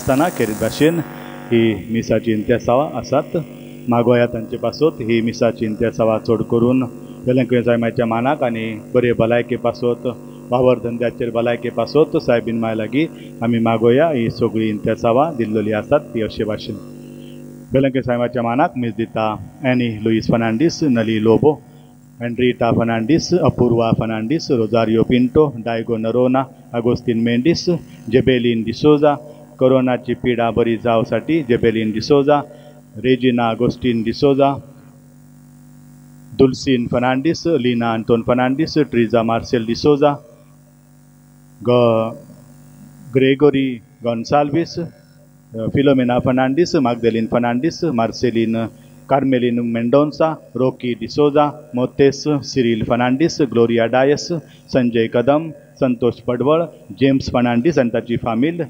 आसतना खेरीत भाशेन ही मिसाची इंत्यासावा आसात. मागोया तांचे पासत ही मिसाची इंत्यासावा चड करून वेलंकय सायमाच्या मानाक आनी बरे भलायके पासत वावर धंद्याचेर भलायके पासत सायबीन माय लागीं आमी मागोया ही सगळी इंत्यासावा दिल्लोली आसात ती अशे भाशेन. वेलंकय सायमाच्या मानाक मीस दिता एनी लुईस फर्नांडीस, नली लोबो, एंड्रिटा फर्नांडीस, अपूर्वा फर्नांडीस, रोजारियो पिंटो, डायगो नरोना, अगोस्तीन मेंडीस, जेबेलिन डिसोजा. कोरोनाची पिडा बरी जावसाठी जेबेलिन डिसोजा, रेजिना अगोस्टीन डिसोजा, दुल्सीन फर्नांडीस, लीना आंतोन फर्नांडीस, ट्रिजा मार्सेल डिसोजा, ग्रेगोरी गॉन्साल्विस, फिलोमेना फर्नांडीस, मागदेलिन फर्नांडीस, मार्सेलिन कार्मेलिन मेंडोन्सा, रोकी डिसोजा, मोतेस, सिरिल फर्नांडीस, ग्लोरिया डायस, संजय कदम, संतोष पडवळ, जेम्स फर्नांडीस आनी ताची फामील,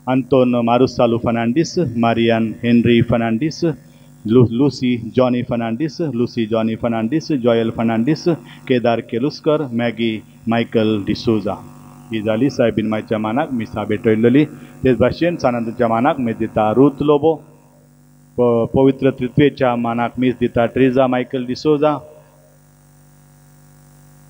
आंतोन मारुसालू फर्नांडीस, मारियान हेनरी फर्नांडीस, लुसी जॉनी फर्नांडीस, जॉयल फर्नांडीस, केदार केलुस्कर, मॅगी मायकल डिसोजा. ही जाली सायबीन मायच्या मानाक मिसा भेटयल्ली. तेच भाशेन सानंदच्या मानाक मीस दिता रूथ लोबो, पवित्र त्रित्वेच्या मानाक मीस दिता ट्रिजा मायकल डिसोजा,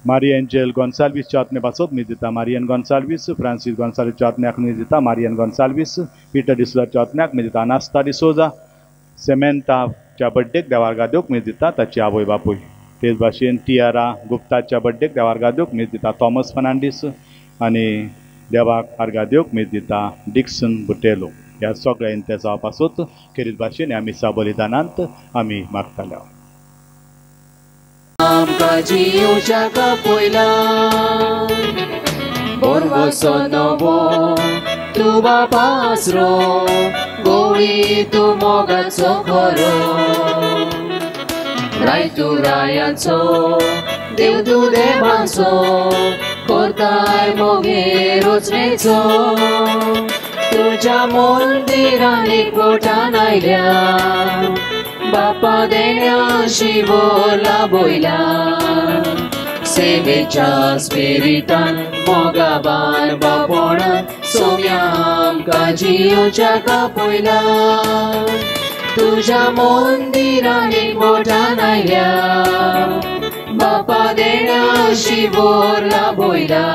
मारिया एंजेल गॉन्साल्विसच्या आत्मे पासत मीस दिता मारियन गॉन्साल्विस, फ्रांसीस गॉन्साल्विसच्या आत्म्याक मीस दिता मारियन गॉन्साल्विस, पीटर डिसोजाच्या आत्म्याक मीस दिता अनास्ता डिसोजा, सेमेंताच्या बड्डेक देवार गाद्योक मीस दिता ताची आवय बापूय. तेच भाशेन टियारा गुप्ताच्या बड्डेक देवार गाद्योक मीस दिता थॉमस फर्नांडीस आनी देवाक आर्गाद्योक मीस दिता डिक्सन बुटेलो. ह्या सगळ्या इंत्यासा पासत खेरीत भाशेन ह्या मिसा बलिदानांत आमी मागताले. आमकां जिवच्याक पयला बोरवोसो नवो तूं बापासरो गोळी तूं मोगाचो खरो राय तूं रायाचो देव तूं देवाचो कोरताय मोगे रोचणेचो तुझ्या मंदिरान एकवटान आयल्या बापा देण्या शिवो लाबोयला सेवेच्या स्पिरिटान मोगाबान बापोणान सोम्या आमकां जिवच्याक पयला तुझ्या मंदिरान एकवटान आयल्या बापा देण्या शिवो लाबोयला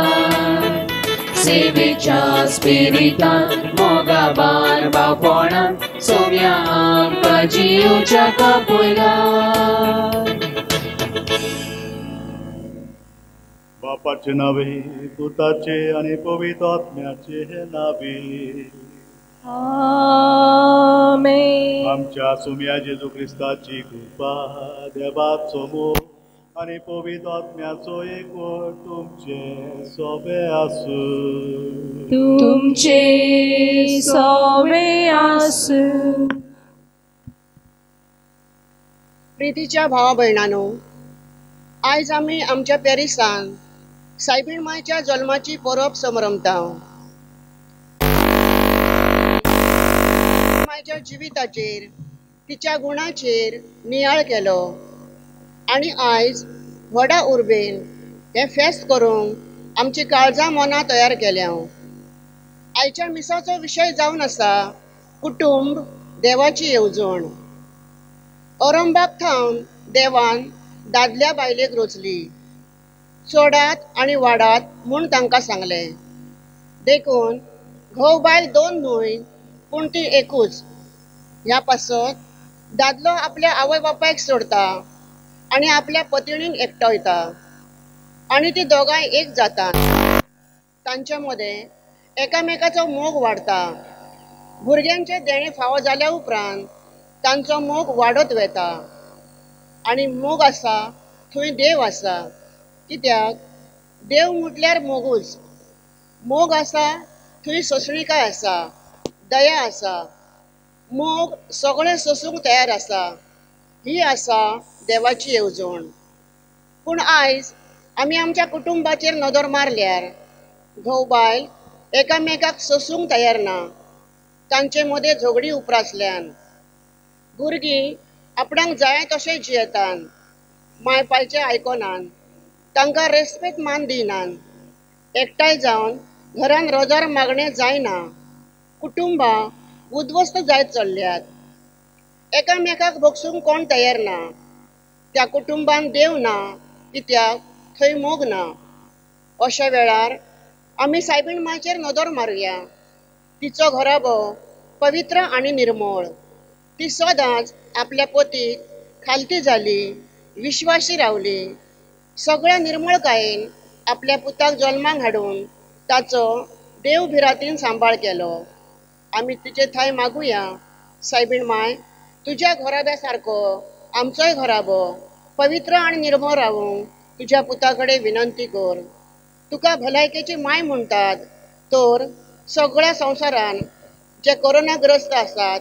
सेवेच्या स्पिरिटान मोगाबान बापोणान सोम्या आमकां जिवच्याक पयला. बापाचे नावे पुताचे आनी पवित्र आत्म्याचे नावे आमेन. आमच्या सोम्या जेजू क्रिस्ताची कृपा देवाचो मोग आनी पवित्र आत्म्याचो एकवट तुमचे सोबे आसूं. तुमचे सोबे आसूं. प्रितीच्या भावा भयणांनो, आयज आमी आमच्या पॅरिसान सायबीण मायच्या जल्माची परब समरमता. मायच्या जिविताचेर तिच्या गुणाचेर नियाळ केलो आनी आयज व्हडा उर्बेन हें फेस्त करूंक आमची काळजां मनां तयार केल्या. आयच्या मिसाचो विशय जावन आसा कुटुंब देवाची येवजण. अरंभाक थावन देवान दादल्या बायलेक रचली. चडात आनी वाडात म्हूण तांकां सांगलें. देखून घोव बायल दोन न्हय पूण ती एकूच. ह्या पासत दादलो आपल्या आवय बापायक सोडता आनी आपल्या पत्नीक एकटयता आनी ती दोगांय एक जातात. तांचे मदें एकामेकाचो मोग वाडटा. भुरग्यांचे देणे फावो जाल्या उपरांत तांचो मोग वाडत वेता आनी मोग आसा थंय देव आसा. कित्याक देव म्हटल्यार मोगूच. मोग आसा थंय सोंसणीकाय आसा, दया आसा. मोग सगळें सोसूंक तयार आसा. ही आसा देवाची येवजण. पूण आयज आमी आमच्या कुटुंबाचेर नदर मारल्यार घोव बायल एकामेकाक सोसूंक तयार ना. तांचे मदें झगडी उप्रासल्यान भुरगीं आपणाक जाय तशें जियेतात. मायपायचें आयकनात. तांकां रेस्पेद मान दिनात. एकठांय जावन घरान रोजार मागणें जायना. कुटुंबां उद्ध्वस्त जायत चल्ल्यात. एकामेकाक भोगसूंक कोण तयार ना. त्या कुटुंबान देव ना, कित्याक थंय मोग ना. अशा वेळार आमी सायबीण मांयचेर नदर मारुया. तिचो घराबो पवित्र आनी निर्मळ. ती सदांच आपल्या पतीक खालती जाली, विश्वासी रावली. सगळ्या निर्मळकायेन आपल्या पुताक जल्माक हाडून ताचो देव भिरांतीन सांबाळ केलो. आमी तिचे थंय मागुया, सायबीण माय, तुज्या घराब्या सारको आमचोय घराबो पवित्र आनी निर्मळ रावूंक तुज्या पुता कडेन विनंती कर. तुका भलायकेची माय म्हणटात, तर सगळ्या संवसारान जे कोरोनाग्रस्त आसात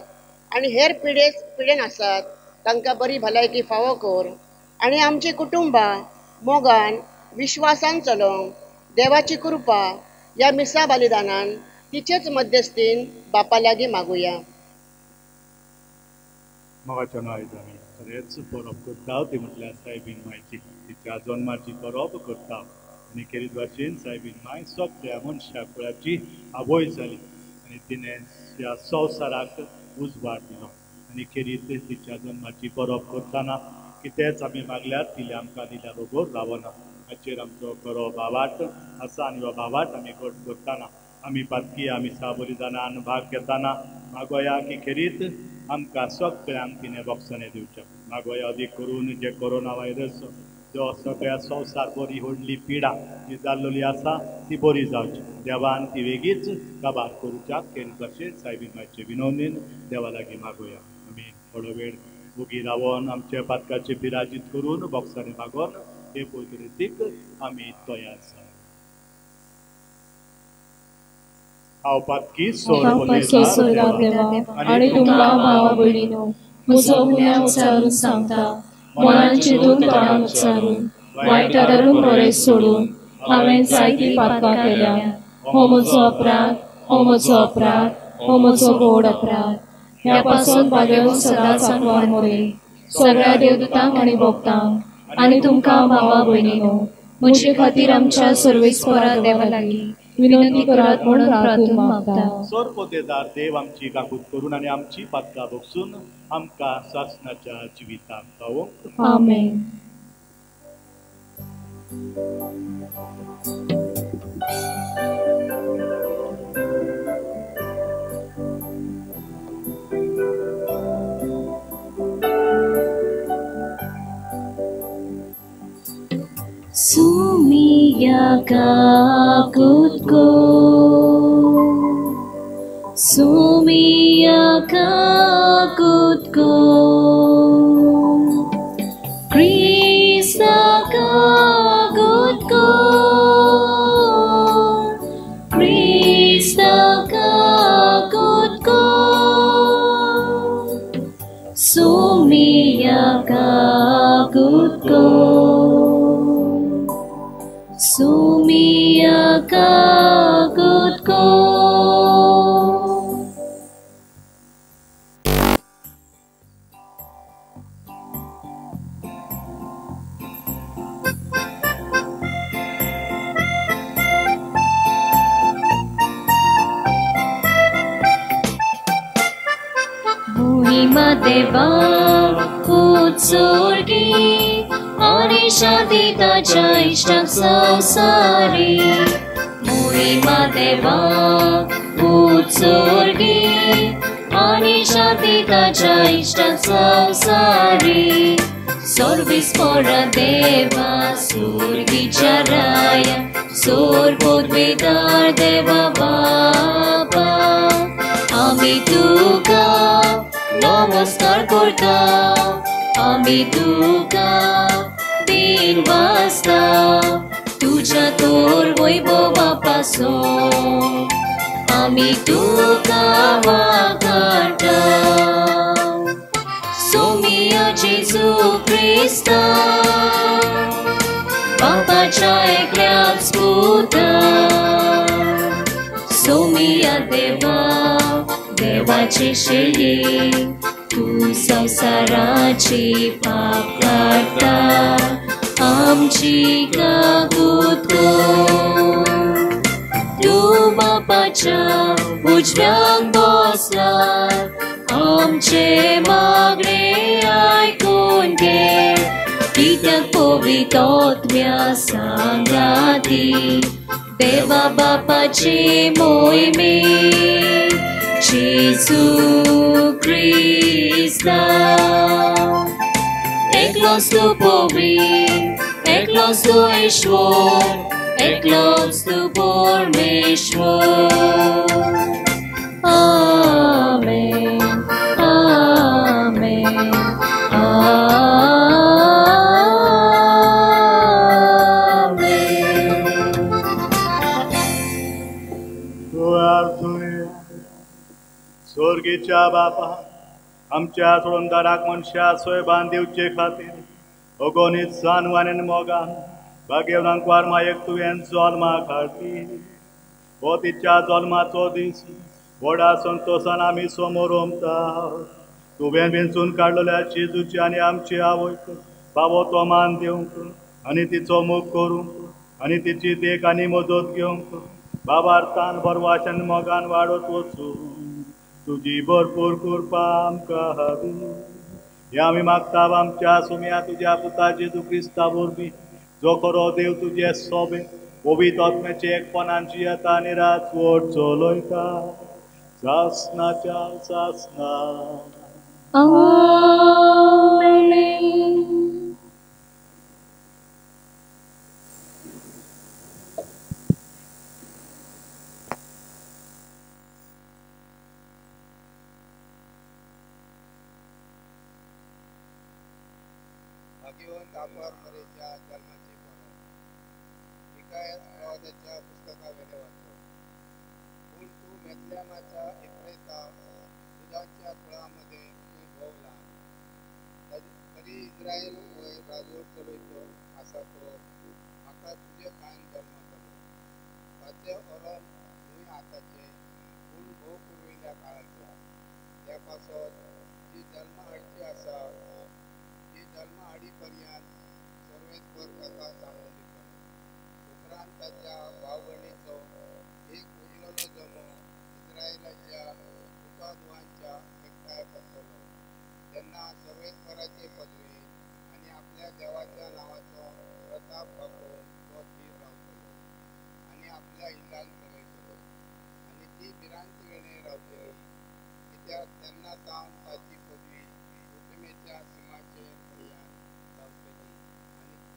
आनी हेर पिडेन आसात तांकां बरी भलायकी फावो कर. आनी आमची कुटुंबां मोगान विश्वासान चलोवंक देवाची कृपा ह्या मिसा बलिदानान तिचेच मध्यस्थीन बापा लागीं मागुया. मोगाच्या आयज आमी खरेंच परब करता ती म्हटल्यार सायबीण मांयची तिच्या जल्माची परब करता. आनी खेरीत भाशेन सायबीण मांय सगळ्या मनशां कुळाची आवय जाली आनी तिणें ह्या संवसाराक उजवाड दिलो. आनी खेरीत तिच्या जल्माची परब करतना कितेंच आमी मागल्यार तिले आमकां दिल्या बरोबर रावना. हाचेर आमचो खरो बाबाट आसा आनी हो बाबाट आमी घट करतना आमी पातकी आमी बलिदानान भाग घेतना मागोया की खेरीत आमकां सगळ्यांक तिणें बक्षणें दिवचें. मागोया अदीक करून जे कोरोना व्हायरस जो सगळ्या संवसार बरी व्हडली पिडा जी जाल्लेली आसा ती बरी जावची. देवान ती बेगीच काबार करूच्या खेरीत भाशेन सायबीण मांयचे विनवणेन देवा लागीं मागोया. आमी थोडो वेळ उगी रावन आमचे पातकाचे पिराजीत करून बक्षणें मागोन हे पयतरेतीक आमी तयार जाय. हांव पातकी आनी तुमकां भावा भयणीनो, म्हजो गुन्यांव उच्चारून सांगता, मनान चिंतून तोंडान उच्चारून वायट धरून बरें सोडून हांवें जायतीं पातकां केल्या. हो म्हजो अपराध, हो म्हजो अपराध, हो म्हजो गोड अपराध. ह्या पासून भागेवन सदांच आंकवार मोरे सगळ्या देवदूतांक आनी भक्तांक आनी तुमकां भावा भयणीनो, म्हजे खातीर आमच्या सर्वेस्परा देवा लागीं विनंती करात म्हणून प्रार्थून मागता. सर्वोदेदार देव आमची काकूत करून आनी आमची पातकां बक्षून आमकां सासणाच्या जिवितांत पावोवंक. आमेन. Sumia kakutku, sumia kakutku, Krista kakutku, Krista kakutku, sumia kakutku. Sumia kakutku. Muhima deva utsurgi आणि शांती ताच्या इष्टांक संवसारी. मुहिमा देवा उत्सर्गी आणि शांती ताच्या इष्टांक संवसारी. सर्वेस्परा देवा सुर्गीच्या राया, सोर पदवीदार देवा बापा, आमी तुका नमस्कार करता. आमी तुका दिन वाजता तुझ्या तोर वैभवा पासून. आमी तुका वाखाणटा. सोमिया जेजू क्रिस्ता, बापाच्या एकल्याच पुता. सोमिया देवा, देवाचे शेळी, तू संसाराची पाप काढता. आमची काकूत कर. तू बापाच्या उजव्याक बसला आमचे मागणे ऐकून घे कित्याक पवित्र्या सांगाती देवा बापाची मोहिमे जेजू क्रिस्ता एकलोच तू पवित्र एकलोच तू ईश्वर एकलोच तू परमेश्वर आमेन आमेन स्वर्गीच्या बापा आमच्या सोडूनदाराक मनशा सोय बांदिवचे खातीर अगोनीत सानवान मोगान भाग्यवनांक वारमायक तुवें जल्मा खातीर हो तिच्या जल्माचो दीस व्हडा संतोशान आमी समोर ओमता तुवें वेंचून काडलेल्या जेजूची आनी आमची आवयक बाबो तो मान दिवंक आनी तिचो मोग करूंक आनी तिची देख आनी मजत घेवंक बाबार्थान बरवाशान मोगान वाडत वचूं तुजी भरपूर कृपा आमकां हावी हे आमी मागता आमच्या सुम्या तुज्या पुता जेजू क्रिस्ता वरवीं जो खरो देव तुजे सोबे पवित्र आत्म्याचे एकपणान जियेता आनी राजवट चलयता सासनाच्या सासना भाग्यवंत आपार मरेच्या जन्माची फळो मिकायास प्रवादाच्या पुस्तका वेले वाचो पूण तू मेथल्यामाच्या इफ्रेता दुधाच्या कुळामध्ये तू भोवला तरी इस्रायल वयर राजवट चलयतो आसा तो म्हाका तुजे कान जल्मतलो ताचे अरण न्हय आताचे पूण भोव पुर्विल्ल्या काळाच्या त्या पासत जी जल्म हाडची आसा जन्म हाडी पर्यंत सर्वेस्वर कथा सांगून दितलो उपरांत ताच्या भावभयणीचो एक उरिलोलो जमो इस्रायलाच्या पुताधुवांच्या एकठांय पडटलो तेन्ना सर्वेस्वराची पदवी आनी आपल्या देवाच्या नांवाचो प्रताप दाखोवन तो थीर रावतलो आनी आपल्या इल्लान चलयतलो आनी ती भिरांत वेळी रावतली कित्याक तेन्ना तावन ताची पदवी उत्तमेच्या सिमाचेर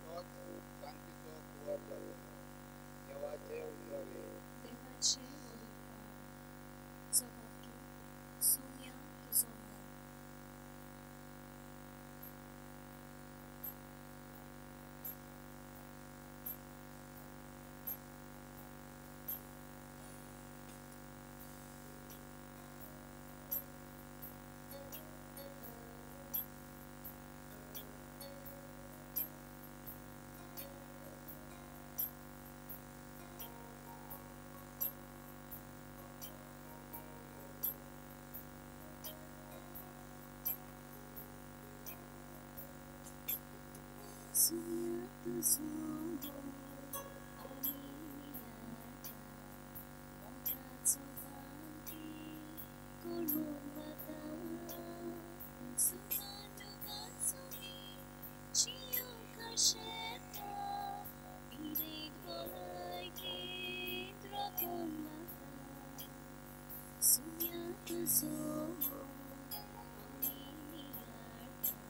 शांतीचो कुवर जातलो देवाचे उजवाडे देवाचे वडीलपण जगातलो सोन्या तुजो मोग सोन्या तुजो मोग आनी मियाच्या मोगाचो बांदी करून वता सुका तुकाचो मी जियोंक शेता पिरेक भलायकेंत राखून म्हाका सोन्या तुजो मोग आनी मियाच्या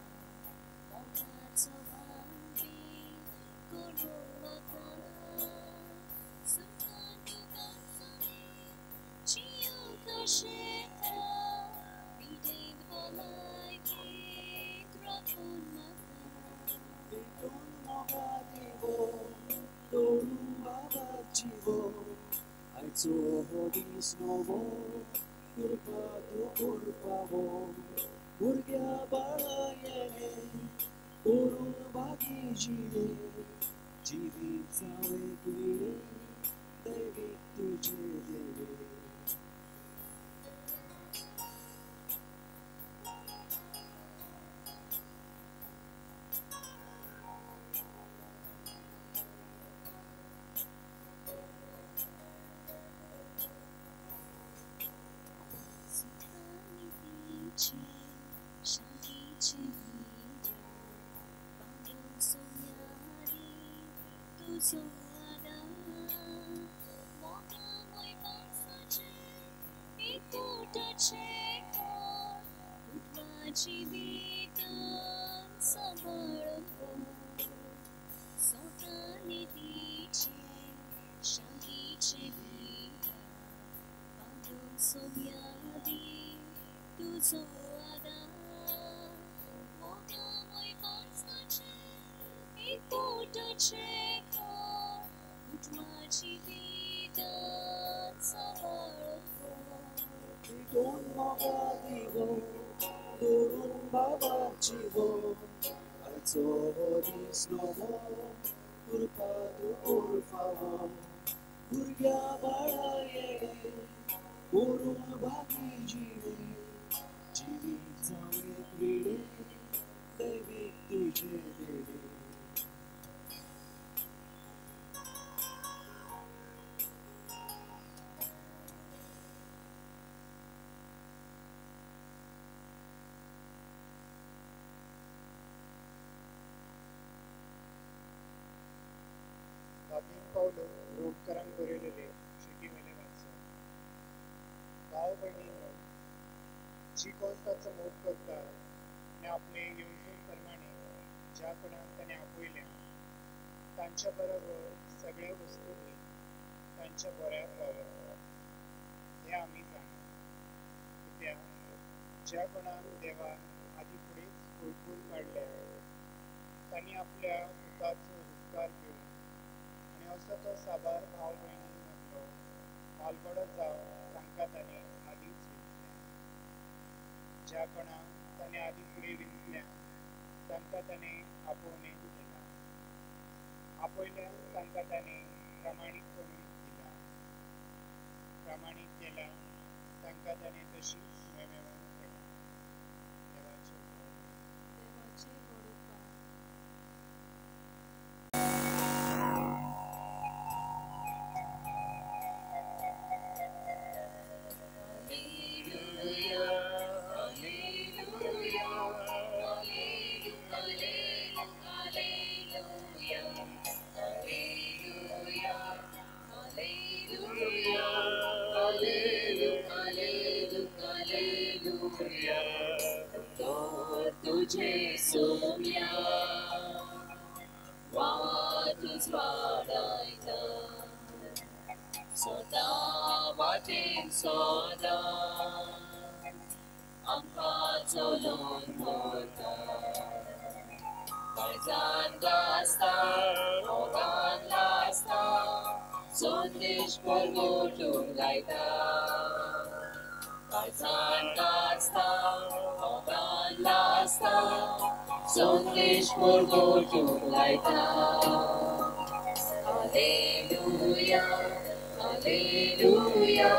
मोगाचो बांदी करून वता सुका तुकाचो मी जियोंक शेता पिरेक भलायकेंत राखून म्हाका Beton mogadivo, doru babachivo, aizo hodis novo, kurpado kurpavo, burgya balayene, korun bagi jive, jivit zawe tuire, devit tuje deve. चे शांतीचे वीर्य बांधून सोम्यारी तुझो आधार मोगामय माणसाचे एकूटाचे कोण माझी वेदन सांभाळून सोतानी तिचे शांतीचे वीर्य बांधून सोम्यारी तुझो आधार मोगामय माणसाचे एकूटाचे कोण माझी वेदन सांभाळून दोन मोगा दिवो दोन बाबाची वो आयचो दीस नवो उरपादू उरफावो भुरग्या बाळा येडे करून भागी जिवे जिवीत जावे क्रीडे दैवीक तुझे देडे बाबीन पावलो रोडकारांक बरयलेले शिटी वेले वाचो भाव भयणींनो जी कोण ताचो मोग करता आनी आपले येवजण प्रमाणे ज्या कोणाक ताणें आपयल्या तांच्या बरोबर सगळ्या वस्तूंनी तांच्या बऱ्याक वावरता हें आमी जाणा कित्याक ज्या कोणाक देवान आदी फुडेंच वळखून काडल्या तांणी आपल्या पुताचो उपकार घेवन आनी असो तो साबार भाव भयणी मदलो मालगडो जावन तांकां ताणें आदींच विंचल्या ज्या कोणाक ताणें आदी फुडें विंचल्या तांकां ताणें आपोवणेन केला आपयल्या तांकां ताणें प्रामाणीक करून दिला प्रामाणीक केला तांकां ताणें तशीच मेळमेळोवन केला देवाचें तुझे सोम्या वाटूच वाडायता सोदा वाटेन सोदा आमकां चलोन व्हरता काळजान गासता ओगान लासता संदेश परगोटून गायता काळजान गासता ओगान लासता संदेश परगोटून गायता Alleluia, Alleluia,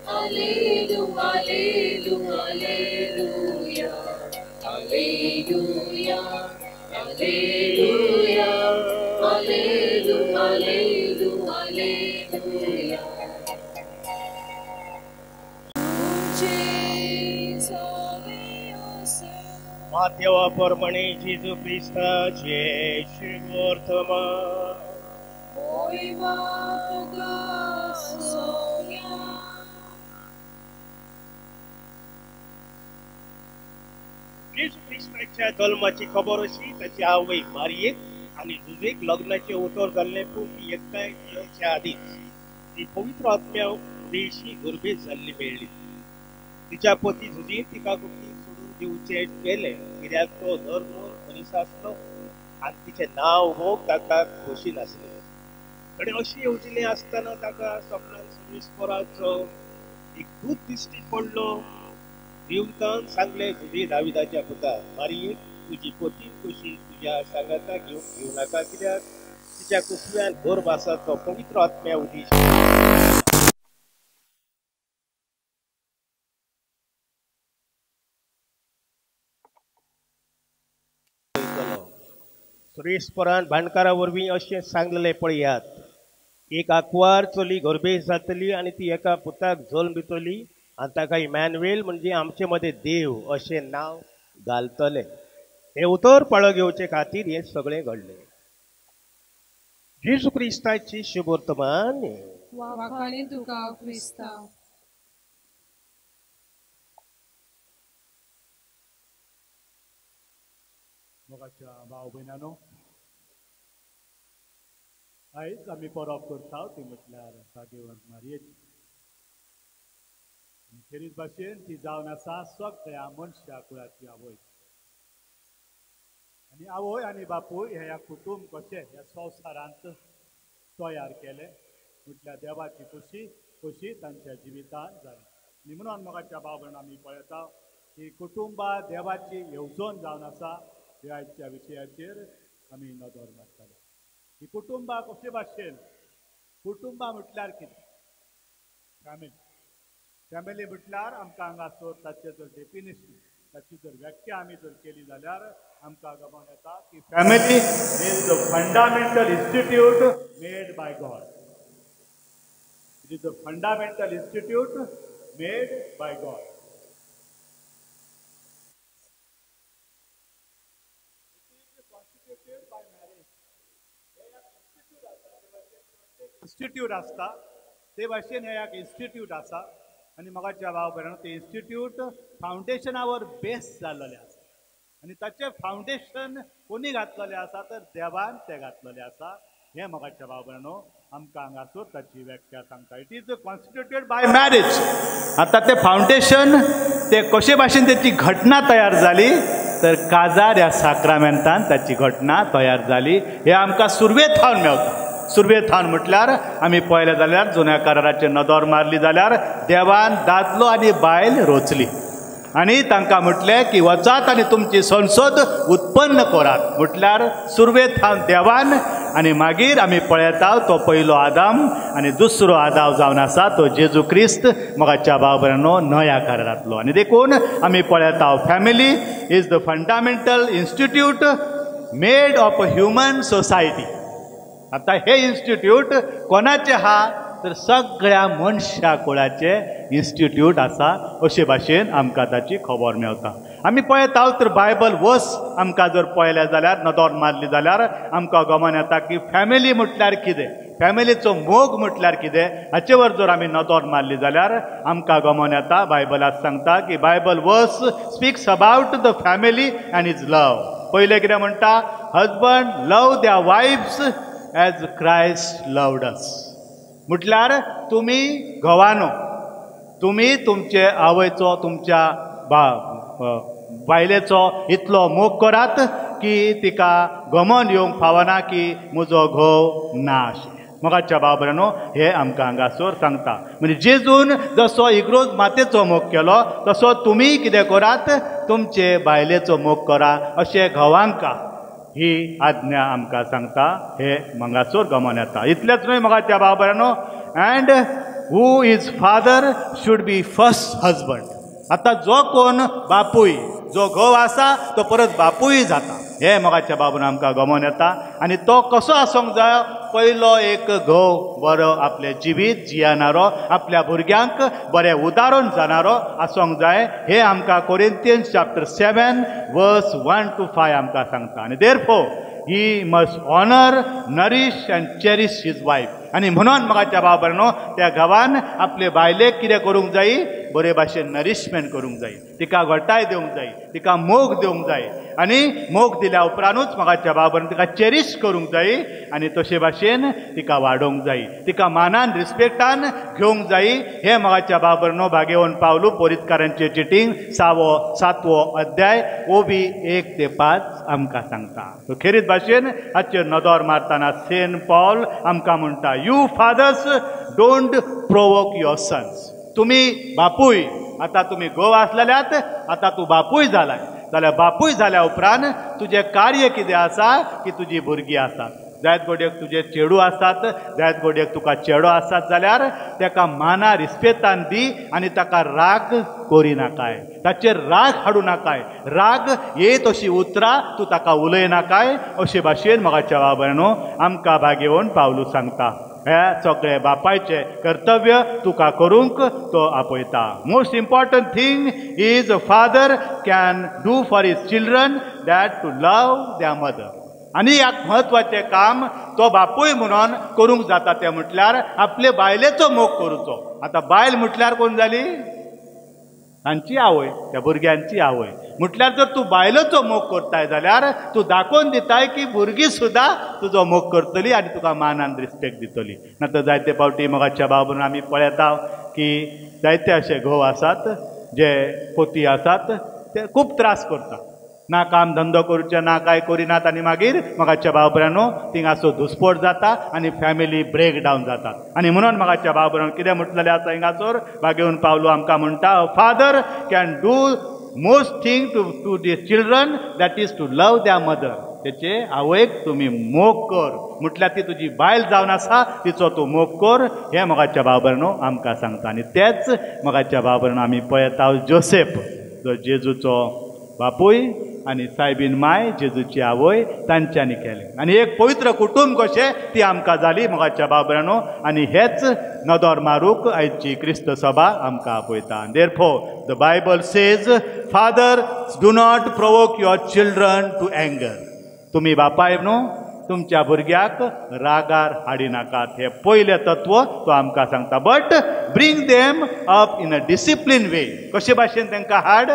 Alleluia, Alleluia, Alleluia, Alleluia, Alleluia, Alleluia, Alleluia. Mateua परमणे जेजू ख्रिस्ताचे शुभवर्तमान जेजू ख्रिस्ताच्या जल्माची खबर अशी ताची आवय मारयेक आणि जुजेक लग्नाचे उतर जाल्ले पूण ती एकठांय येवच्या आदींच ती पवित्र आत्म्या देशी गुरबेज जाल्ली मेळ्ळी तिच्या पती झुजीन तिका कुटुंब सोडून दिवचे केले कित्याक तो धर्मोर मनीस आसलो आनी तिचें नांव हो ताका खोशी नासलें कडेन अशी येवजिल्ली आसतना ताका सपनांत सुरेस्पराचो एक दूत दिश्टी पडलो देवतान सांगले झुजी दाविदाच्या पुता मारयेक तुजी पती कशी तुज्या सांगाताक घेवं नाका कित्याक तिच्या कुसव्यान गर्भ आसा तो पवित्र आत्म्या उद्देश सुरेस्परान भांडकारा वरवीं अशें सांगलेलें पळयात एक आंकवार चली गर्भेश जातली आनी ती एका पुताक जल्म दितली आनी ताका इमॅन्युएल म्हणजे आमचे मदें देव अशें नांव घालतले. हे उतर पळ घेवचे खातीर हे सगळें घडलें. जेजू क्रिस्ताची शुभ वर्तमान. वाखाणी तुका क्रिस्ता. मोगाच्या भाव भयणानो, आयज आमी परब करता ती म्हटल्यार भाग्यवंत मारयेची. खेरीत भाशेन ती जावन आसा सगळ्या मनशा कुळाची आवय. आनी आवय आनी बापूय हे ह्या कुटुंब कशें ह्या संवसारांत तयार केले म्हटल्यार देवाची खुशी तांच्या जिवितांत जाली. आनी म्हणून मोगाच्या भाव भयण आमी पळयता ही कुटुंबां देवाची येवजण जावन आसा. ह्या विशयाचेर आमी नदर मारतले. ही कुटुंबां कशे भाशेन, कुटुंबां म्हटल्यार कितें? फॅमिली म्हटल्यार आमकां हांगासर ताचें जर डेफिनेशन, ताची जर व्याख्या आमी जर केली जाल्यार आमकां गमोन येता की family is the fundamental institute made by God. It is the fundamental institute made by God. Institute आसता ते भाशेन हे एक इन्स्टिट्यूट आसा. आनी मोगाच्या भाव भयणानो, ते इन्स्टिट्यूट फावंडेशनावर बेस जाल्लेले आसा. आनी ताचें फावंडेशन कोणी घातलेलें आसा तर देवान तें घातलेलें आसा. हे मोगाच्या भाव भयणानो आमकां हांगासर ताची व्याख्या सांगता. It is constituted by marriage. आतां तें फावंडेशन ते कशे भाशेन तेची घटना तयार जाली तर काजार ह्या साक्रामेंतान ताची घटना तयार जाली. हे आमकां सुरवेथावन मेवता. सुरवेथान म्हटल्यार आमी पळयलें जाल्यार जुन्या कराराचेर नदर मारली जाल्यार देवान दादलो आनी बायल रोचली आनी तांकां म्हटलें की वचात आनी तुमची संसद उत्पन्न करात. म्हटल्यार सुरवेथान देवान. आनी मागीर आमी पळयता तो पयलो आदाम आनी दुसरो आदाम जावन आसा तो जेजू क्रिस्त मोगाच्या भाव भयणानो नव्या करारांतलो. आनी देखून आमी पळयता family is the fundamental institute made of a human society. आता हे इन्स्टिट्यूट कोणाचे हा तर सगळ्या मनशा कुळाचे इन्स्टिट्यूट आसा अशे भाशेन आमकां ताची खबर मेवता. आमी पळयता तर बायबल वर्स आमकां जर पळयलें जाल्यार नदर मारली जाल्यार आमकां गमन येता की फॅमिली म्हटल्यार कितें, फॅमिलीचो मोग म्हटल्यार कितें हाचे वर जर आमी नदर मारली जाल्यार आमकां गमन येता. बायबलांत सांगता की Bible verse speaks about the family and is love. पयलें कितें म्हणटा, husband love their wives as Christ loved us. म्हटल्यार तुमी घोवानो, तुमी तुमचे आवयचो तुमच्या बायलेचो इतलो मोग करात की तिका गमन येवंक फावना की म्हजो घोव ना अशें. मोगाच्या भाव भयणानो हे आमकां हांगासर सांगता. म्हणजे जेजून जसो इग्रोज मातेचो मोग केलो तसो तुमी कितें करात, तुमचे बायलेचो मोग करा अशें घोवांका ही आज्ञा आमकां सांगता. हे मंगासोर गमन येता. इतलेंच न्हय मोगाच्या भाव भयणानो, and who is father should be first husband. आतां जो कोण बापूय, जो घोव आसा तो परत बापूय जाता. हे मोगाच्या भाव भयणानो आमकां गमन येता. आनी तो कसो आसूंक जाय, पयलो एक घोव बरो आपलें जिवीत जियेनारो, आपल्या भुरग्यांक बरें उदाहरण जाणारो आसूंक जाय. हे आमकां कोरिंथियन्स चॅप्टर 7 वर्स 1 to 5 आमकां सांगता. आनी therefore he must honour, nourish and cherish his wife. आनी म्हणून मोगाच्या भाव भयणानो त्या घोवान आपले बायलेक कितें करूंक जाय, बरे भाशेन नरिशमेंट करूंक जाय, तिका घोटाय दिवंक जाय, तिका मोग दिवंक जाय. आनी मोग दिल्या उपरांतूच मोगाच्या भाव भयणानो तिका चेरीश करूंक जाय. आनी तशे भाशेन तिका वाडोवंक जाय, तिका मानान रिस्पेक्टान घेवंक जाय. हे मोगाच्या भाव भयणानो भाग्यवन पावलू पोरीतकारांचे चिटींग 7वो अध्याय ओबी 1 ते 5 आमकां सांगता. खेरीत भाशेन हाचेर नदर मारतना सेंट पॉल आमकां म्हणटा, you fathers don't provoke your sons. तुमी बापूय, आतां तुमी घोव आसलेल्यात, आतां तूं बापूय जालाय जाल्यार बापूय जाल्या उपरांत तुजें कार्य कितें आसा की तुजी भुरगीं आसात. जायत घोडयेक तुजे चेडू आसात, जायत घोडयेक तुका चेडो आसात जाल्यार ताका माना रिस्पेतान दी आनी ताका राग करिनाकाय, ताचेर राग हाडू नाकाय. राग येत अशी उतरां तूं ताका उलयनाकाय अशे भाशेन मोगाच्या भाव भयणानो आमकां भाग्यवन पावलू सांगता. हे सगळे बापायचे कर्तव्य तुका करूंक तो आपयता. Most important thing is a father can do for his children that to love their mother. आनी एक म्हत्वाचें काम तो बापूय म्हणून करूंक जाता तें म्हटल्यार आपले बायलेचो मोग करूचो. आतां बायल म्हटल्यार कोण जाली? तांची आवय, त्या भुरग्यांची आवय. म्हटल्यार जर तूं बायलेचो मोग करताय जाल्यार तूं दाखोवन दिताय की भुरगीं सुद्दां तुजो मोग करतली आनी तुका मानान रिस्पेक्ट दितली. नातर जायते फावटी मोगाच्या बाबून आमी पळयता की जायते अशे घोव आसात जे पोती आसात ते खूब त्रास करतात. ना काम धंदो करूचे ना काय करिनात आनी मागीर मोगाच्या बाबरानो थिंगासो धुस्फोट जाता आनी फॅमिली ब्रेक डावन जातात. आनी म्हणून मोगाच्या बाबरान कितें म्हटलेलें आसा हिंगासोर बागेवन पावलो आमकां म्हणटा father can do most thing to the children that is to love their mother. तेचे आवयक तुमी मोग कर म्हटल्यार ती तुजी बायल जावन आसा तिचो तूं मोग कर हें मोगाच्या बाबरानो आमकां सांगता. आनी तेच मोगाच्या बाबरान आमी पळयता जोसेफ जो जेजूचो बापूय आनी सायबीन माय जेजूची आवय तांच्यांनी केलें आनी एक पवित्र कुटुंब कशें ती आमकां जाली मोगाच्या बाबरानो. आनी हेच नदर मारूक आयची क्रिस्त सभा आमकां आपयता. Therefore the Bible says father do not provoke your children to anger. तुमी बापाय न्हू तुमच्या भुरग्याक रागार हाडी नाकात. हे पयलें तत्व तो आमकां सांगता. But bring them up in a discipline way. कशे भाशेन तांकां हाड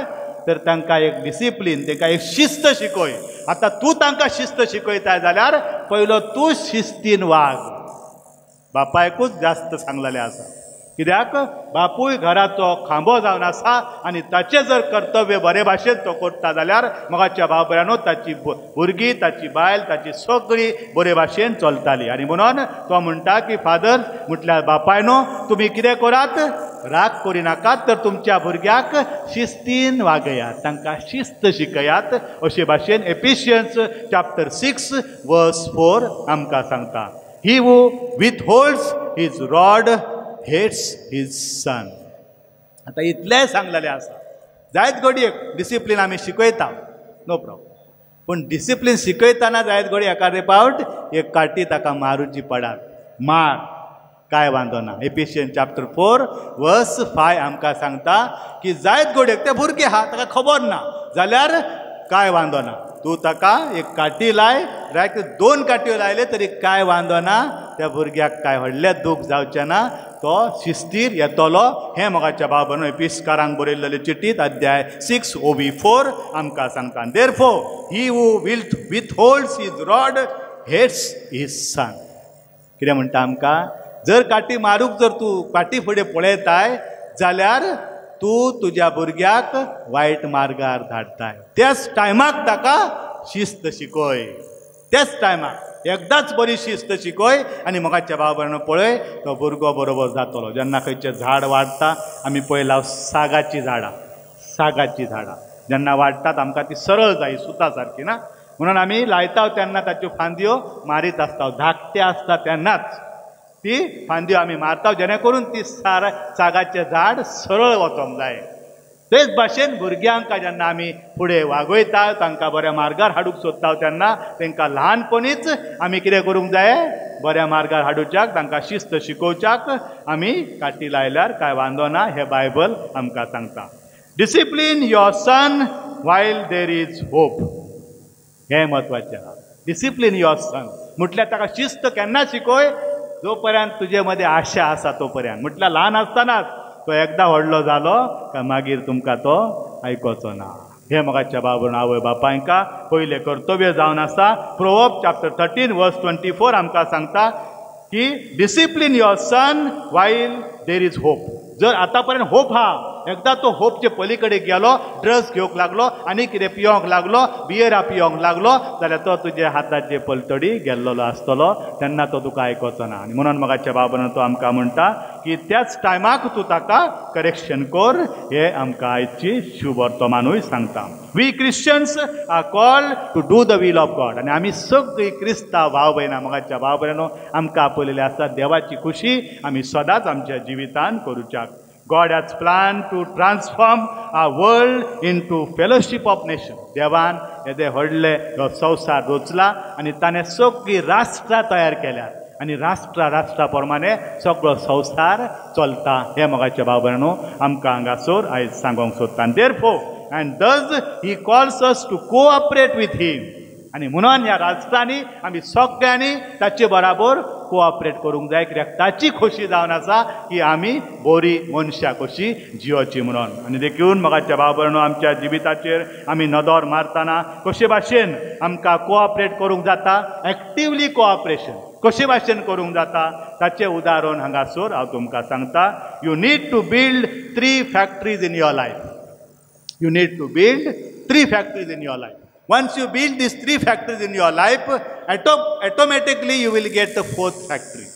तर तांकां एक डिसिप्लीन तांकां एक शिस्त शिकय. आतां तूं तांकां शिस्त शिकयता जाल्यार पयलो तूं शिस्तीन वाग. बापायकूच जास्त सांगलेलें आसा कित्याक बापूय घराचो खांबो जावन आसा आनी ताचें जर कर्तव्य बरे भाशेन तो करता जाल्यार मोगाच्या बाबरानो ताची भुरगीं ताची बायल ताची सगळीं बरे भाशेन चलताली. आनी म्हणून तो म्हणटा की फादर म्हटल्यार बापायनो तुमी कितें करात राग करिनाकात तर तुमच्या भुरग्याक शिस्तीन वागयात तांकां शिस्त शिकयात. अशे भाशेन एफिशियन्स चॅप्टर 6 वर्स 4 आमकां सांगता. ही हू विथहोल्ड्स हीज रॉड हेट्स हीज सन. आतां इतलें सांगलेलें आसा. जायत घडयेक डिसिप्लीन आमी शिकयता नो प्रॉब्लम. पूण डिसिप्लीन शिकयतना जायत घडी एखादे फावट एक काटी ताका मारूची पडात. मार काय वांदो ना. एफिशियन चॅप्टर 4 वर्स 5 आमकां सांगता की जायत घडयेक ते भुरगे आहा ताका खबर ना जाल्यार काय वांदो ना. तूं ताका एक काटी लाय रायट 2 काटयो लायले तरी काय वांदो ना. त्या भुरग्याक काय व्हडलें दूख जावचें ना. तो शिस्तीर येतलो. हें मोगाच्या बाबरान एपिस्कारांक बरयल्लेले चिठींत अध्याय 6 OB 4 आमकां सांगता. देरफोर ही हू विथहोल्ड्स हीज रॉड हेट्स हीज सन. कितें म्हणटा आमकां जर काटी मारूंक जर तूं काटी फुडें पळयताय जाल्यार तूं तुज्या भुरग्याक वायट मार्गार धाडटाय. त्याच टायमाक ताका शिस्त शिकय. त्याच टायमाक एकदाच बरी शिस्त शिकय आनी मोगाच्या बाबरान पळय तो भुरगो बरोबर जातलो. जेन्ना खंयचें झाड वाडटा आमी पळयलां सागाची झाडां जेन्ना वाडटात आमकां ती सरळ जायी सुता सारकी ना म्हणून आमी लायता तेन्ना ताच्यो फांद्यो मारीत आसता. धाकटे आसता तेन्नाच ती फांद्यो आमी मारता जेणे करून ती सागाचें झाड सरळ वचोंक जाय. तेच भाशेन भुरग्यांक जेन्ना आमी फुडें वागयता तांकां बऱ्या मार्गार हाडूंक सोदता तेन्ना तांकां ल्हानपणीच आमी कितें करूंक जाय बऱ्या मार्गार हाडूच्याक तांकां शिस्त शिकोवच्याक आमी काटी लायल्यार काय वांदो ना. हे बायबल आमकां सांगता. Discipline your son while there is hope. हें म्हत्वाचें आहा. डिसिप्लीन युअर सन म्हटल्यार ताका शिस्त केन्ना शिकोय जो पर्यंत तुजे मदें आशा आसा तो पर्यंत. म्हटल्यार ल्हान आसतनाच तो एकदा व्हडलो जालो काय मागीर तुमकां तो आयकोचो ना. हे मोगाच्या बाबरान आवय बापायंका पयलें कर्तव्य जावन आसा. प्रोवर्ब्स चॅप्टर 13 वर्स 24 आमकां सांगता की discipline your sun while there is hope. जर आतां पर्यंत होप आहा एकदा तो होपचे पलीकडे गेलो ड्रग्स घेवंक लागलो आनी कितें पियोंक लागलो बियरा पियोंक लागलो जाल्यार तो तुजे हाताचे पलतडी गेल्लो आसतलो तेन्ना तो तुका आयकोचो ना. आनी म्हणून मोगाच्या बाबरान तो आमकां म्हणटा की त्याच टायमाक तूं ताका करेक्शन कर. हे आमकां आयची शुभ वर्तमानूय सांगता. We Christians are called to do the will of God. आनी आमी सगळीं क्रिस्तांव भाव भयणां मोगाच्या बाबरानो आमकां आपयलेली आसा देवाची खुशी आमी सदांच आमच्या जिवितान करूच्याक. God has planned to transform our world into fellowship of nations. देवान येदे व्हडले संवसार रचला आनी ताणें सगळीं राष्ट्रां तयार केल्यात आनी राष्ट्रा प्रमाणे सगळो संवसार चलता हे मोगाचे भाव भयणो आमकां हांगासर आयज सांगोंक सोदता. Therefore and thus he calls us to cooperate with him. आनी म्हणून ह्या राष्ट्रांनी आमी सगळ्यांनी ताचे बराबर कोऑपरेट करूंक जाय, कित्याक ताची खोशी जावन आसा की आमी बरी मनशां कशी जिवची म्हणून. आनी देखून मोगाचे भाव भयणो आमच्या जिविताचेर आमी नदर मारतना कशे भाशेन आमकां कोऑपरेट करूंक जाता, एक्टिवली कोऑपरेशन कशे भाशेन करूंक जाता ताचें उदाहरण हांगासर हांव तुमकां सांगता. You need to build 3 factories in your life. You need to build 3 factories in your life. Once you build these 3 factories in your life, automatically you will get the 4th factory.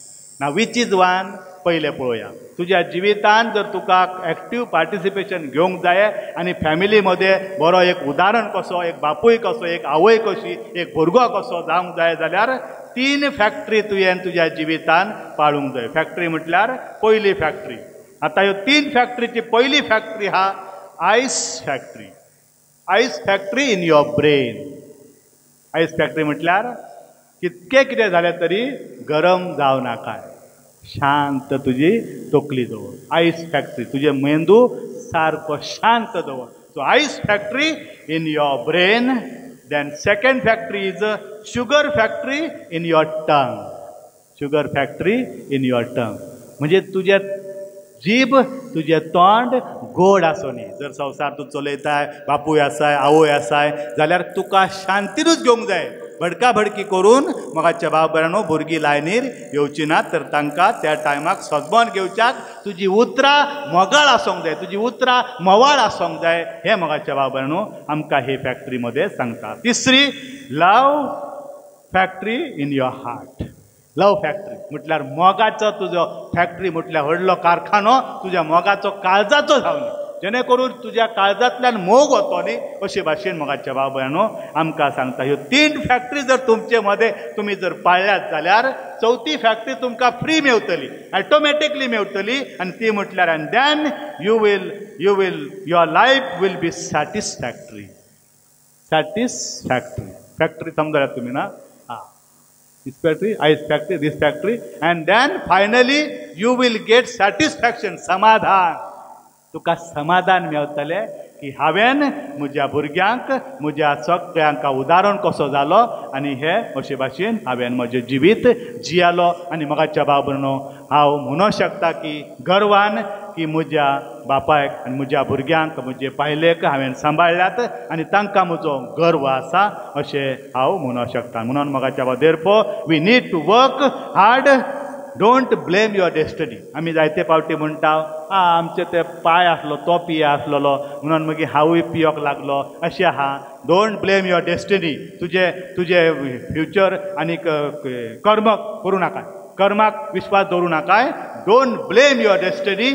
Now which is one? पहिले पळोवया. तुज्या जिवितान जर तुका active participation घेवंक जाय आनी family मध्ये बरो एक उदाहरण कसो, एक बापूय कसो, एक आवय कशी, एक भुरगो कसो जावंक जाय जाल्यार 3 फॅक्टरी तुवें तुज्या जिवितान पाळूंक जाय. फॅक्टरी म्हटल्यार पयली फॅक्टरी. आता ह्यो 3 फॅक्टरीची पयली फॅक्टरी हा ice factory. Ice factory in your brain. Ice factory म्हटल्यार कितके कितें जालें तरी गरम जावं नाकाय, शांत तुजी तकली दवर. आयस फॅक्टरी तुजे मेंदू सारको शांत दवर. So ice factory in your brain. Then second factory is a sugar factory in your tongue. Sugar factory in your tongue म्हणजे तुजे जीभ, तुझे तोंड गोड आसोनी. जर संवसार तूं चलयताय, बापूय आसाय, आवय आसाय जाल्यार तुका शांतीनूच घेवंक जाय. भडका भडकी करून मोगाचे भाव भयणो भुरगीं लायनीर येवची नात, तर तांकां त्या टायमाक सजमोन घेवच्याक तुजी उतरां मोगाळ आसूंक जाय, तुजी उतरां मोवाळ आसूंक जाय. हे मोगाचे भाव भयणो आमकां हे फॅक्टरी मध्ये सांगता. तिसरी, love factory in your heart. Love factory म्हटल्यार मोगाचो तुजो फॅक्टरी म्हटल्यार व्हडलो कारखानो तुज्या मोगाचो काळजाचो जावनी, जेणे करून तुज्या काळजांतल्यान मोग वतो न्ही. अशे भाशेन मोगाचे भाव भयणो आमकां सांगता. ह्यो 3 फॅक्टरी जर तुमचे मध्ये तुमी जर पाळ्ळ्यात जाल्यार 4थी फॅक्टरी तुमकां फ्री मेवतली, ऑटोमॅटिकली मेवतली. आनी ती म्हटल्यार and then you will your life will be satisfactory. Satisfactory factory समजल्यात तुमी ना? This factory, ice factory, this factory, and then finally you will get satisfaction, समाधान. तुका समाधान मेवतले की हांवें म्हज्या भुरग्यांक, म्हज्या सगळ्यांक उदाहरण कसो जालो आनी हे अशे भाशेन हांवें म्हजें जिवीत जियालो. आनी मोगाच्या भाव भयणो हांव म्हणूंक शकता की गर्वान की म्हज्या बापायक आनी म्हज्या भुरग्यांक, म्हजे बायलेक हांवें सांबाळल्यात आनी तांकां म्हजो गर्व आसा अशें हांव म्हणूंक शकता. म्हणून मोगाच्या भाव therefore we need to work hard. Don't blame your destiny. आमी जायते फावटी म्हणटा आमचे ते पाय आसलो, तो पिया आसलेलो म्हणून मागीर हांवूय पियोक लागलो, अशें आहा. Don't blame your destiny. तुजे फ्युचर आनी कर्म करूं नाका, कर्माक विश्वास दवरूं नाकाय. Don't blame your destiny.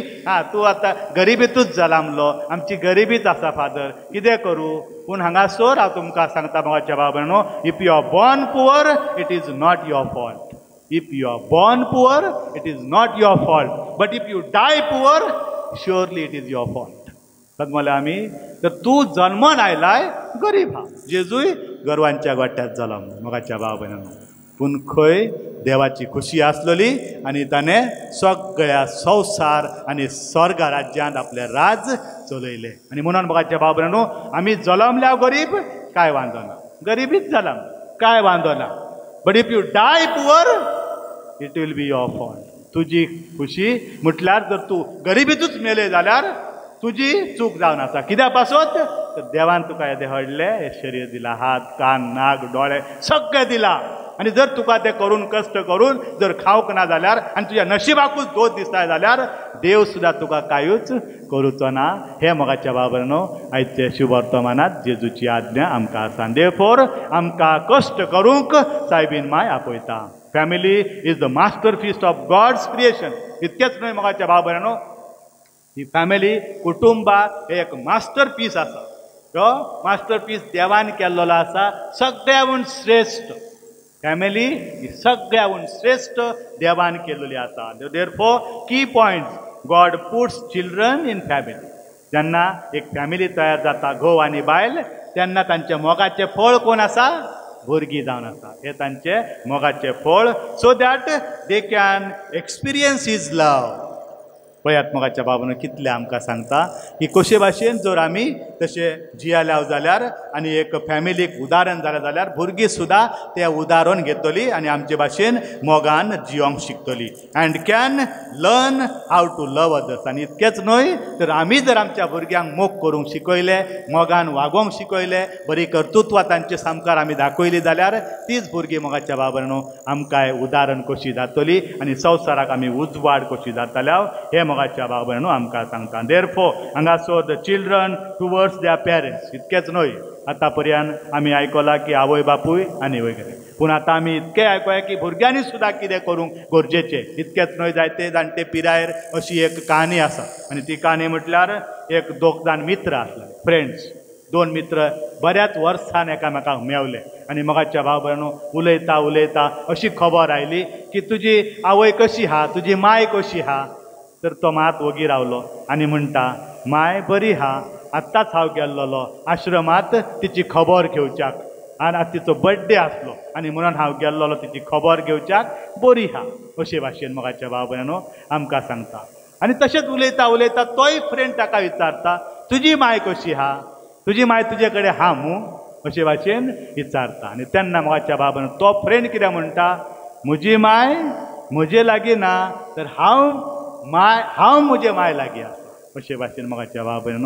तूं आतां गरिबीतूच जाला आमलो, आमची गरिबीच आसा फादर, कितें करूं? पूण हांगासर हांव तुमकां सांगता मोगाच्या भाव भयणो, if you are born poor it is not your fault. If you are born poor, it is not your fault. But if you die poor, surely it is your fault. सदमले आमी तर तूं जन्मन आयलाय गरीब हा. जेजूय गर्वांच्या गोट्यात जाला मोगाच्या भाव भयणांनो. पूण खंय देवाची खुशी आसलेली आनी ताणें सगळ्या संवसार आनी स्वर्ग राज्यांत आपले राज चलयले. आनी म्हणून मोगाच्या भाव भयणांनो आमी जल्मल्या गरीब काय वांदो ना, गरिबीच जाला काय वांदो ना. But if you die poor it will be your fault. तुजी खुशी म्हटल्यार जर तूं गरिबीतूच मेले जाल्यार तुजी चूक जावन आसा. कित्या पासत तर देवान तुका हे देहडले, हे शरीर दिला, हात, कान, नाक, डोळे सगळें दिला. आनी जर तुका ते करून कश्ट करून जर खावंक ना जाल्यार आनी तुज्या नशिबाकूच दोश दिसता जाल्यार देव सुद्दां तुका कांयूच करूचो ना. हे मोगाच्या भाव भयणो आयचे शुभ वर्तमानांत जेजूची आज्ञा आमकां आसा. देरफोर आमकां कश्ट करूंक सायबीन माय आपयता. Family is the master feast of God's creation. इतकेच न्हय मोगाच्या भाव भयणो, ही फॅमिली कुटुंबा हे एक मास्टर पीस आसा. तो मास्टर पीस देवान केल्लो आसा, सगळ्याहून श्रेष्ठ. फॅमिली ही सगळ्याहून श्रेष्ठ देवान केल्ली आसा. देरफोर की point, God puts children in family. जेन्ना एक फॅमिली तयार जाता घोव आनी बायल तेन्ना तांचे मोगाचे फळ कोण आसा? भुरगीं जावन आसा हे तांचे मोगाचे फळ so that they can experience his love पळयात मोगाच्या बाबान कितले आमकां सांगता की कशे भाशेन जर आमी तशे जियाल्या जाल्यार आनी एक फॅमिलीक उदाहरण जालें जाल्यार भुरगीं सुद्दां तें उदाहरण घेतली आनी आमचे भाशेन मोगान जियोंक शिकतली and can learn how to love others आनी इतकेंच न्हय तर आमी जर आमच्या भुरग्यांक मोग करूंक शिकयले मोगान वागोवंक शिकयले बरी कर्तृत्वां तांचे सामकार आमी दाखयली जाल्यार तीच भुरगीं मोगाच्या बाबन आमकांय उदाहरण कशी जातली आनी संवसाराक आमी उजवाड कशी जातल्या हे मोगाच्या बाबन आमकां सांगता देरफोर हांगासर the children towards their parents इतकेंच न्हय आतां पर्यंत आमी आयकलां की आवय बापूय आनी वगैरे पूण आतां आमी इतकें आयकया की भुरग्यांनी सुद्दां कितें करूंक गरजेचें इतकेंच न्हय जायते जाणटे पिरायेर अशी एक कहाणी आसा आनी ती कहाणी म्हटल्यार एक दोग जाण मित्र आसले फ्रेंड्स दोन मित्र बऱ्याच वर्सान एकामेकाक मेवले आनी मोगाच्या बाबन उलयता उलयता अशी खबर आयली की तुजी आवय कशी हा तुजी माय कशी हा तर तो मात वगी रावलो आनी म्हणटा माय बरी हा आत्ताच हांव गेल्लोलो आश्रमांत तिची खबर घेवच्याक आनी तिचो बर्थडे आसलो आनी म्हणून हांव गेल्लोलो तिची खबर घेवच्याक बरी हा अशे भाशेन मोगाच्या बाबन आमकां सांगता आनी तशेंच उलयता उलयता तोय फ्रेंड ताका विचारता तुजी माय कशी हा तुजी माय तुजे कडेन हा मू अशे भाशेन विचारता आनी तेन्ना मोगाच्या बाबन तो फ्रेंड कितें म्हणटा म्हजी माय म्हजे लागीं ना तर हांव म्हजे माय लागीं आसा अशे भाशेन मोगाच्या बाबन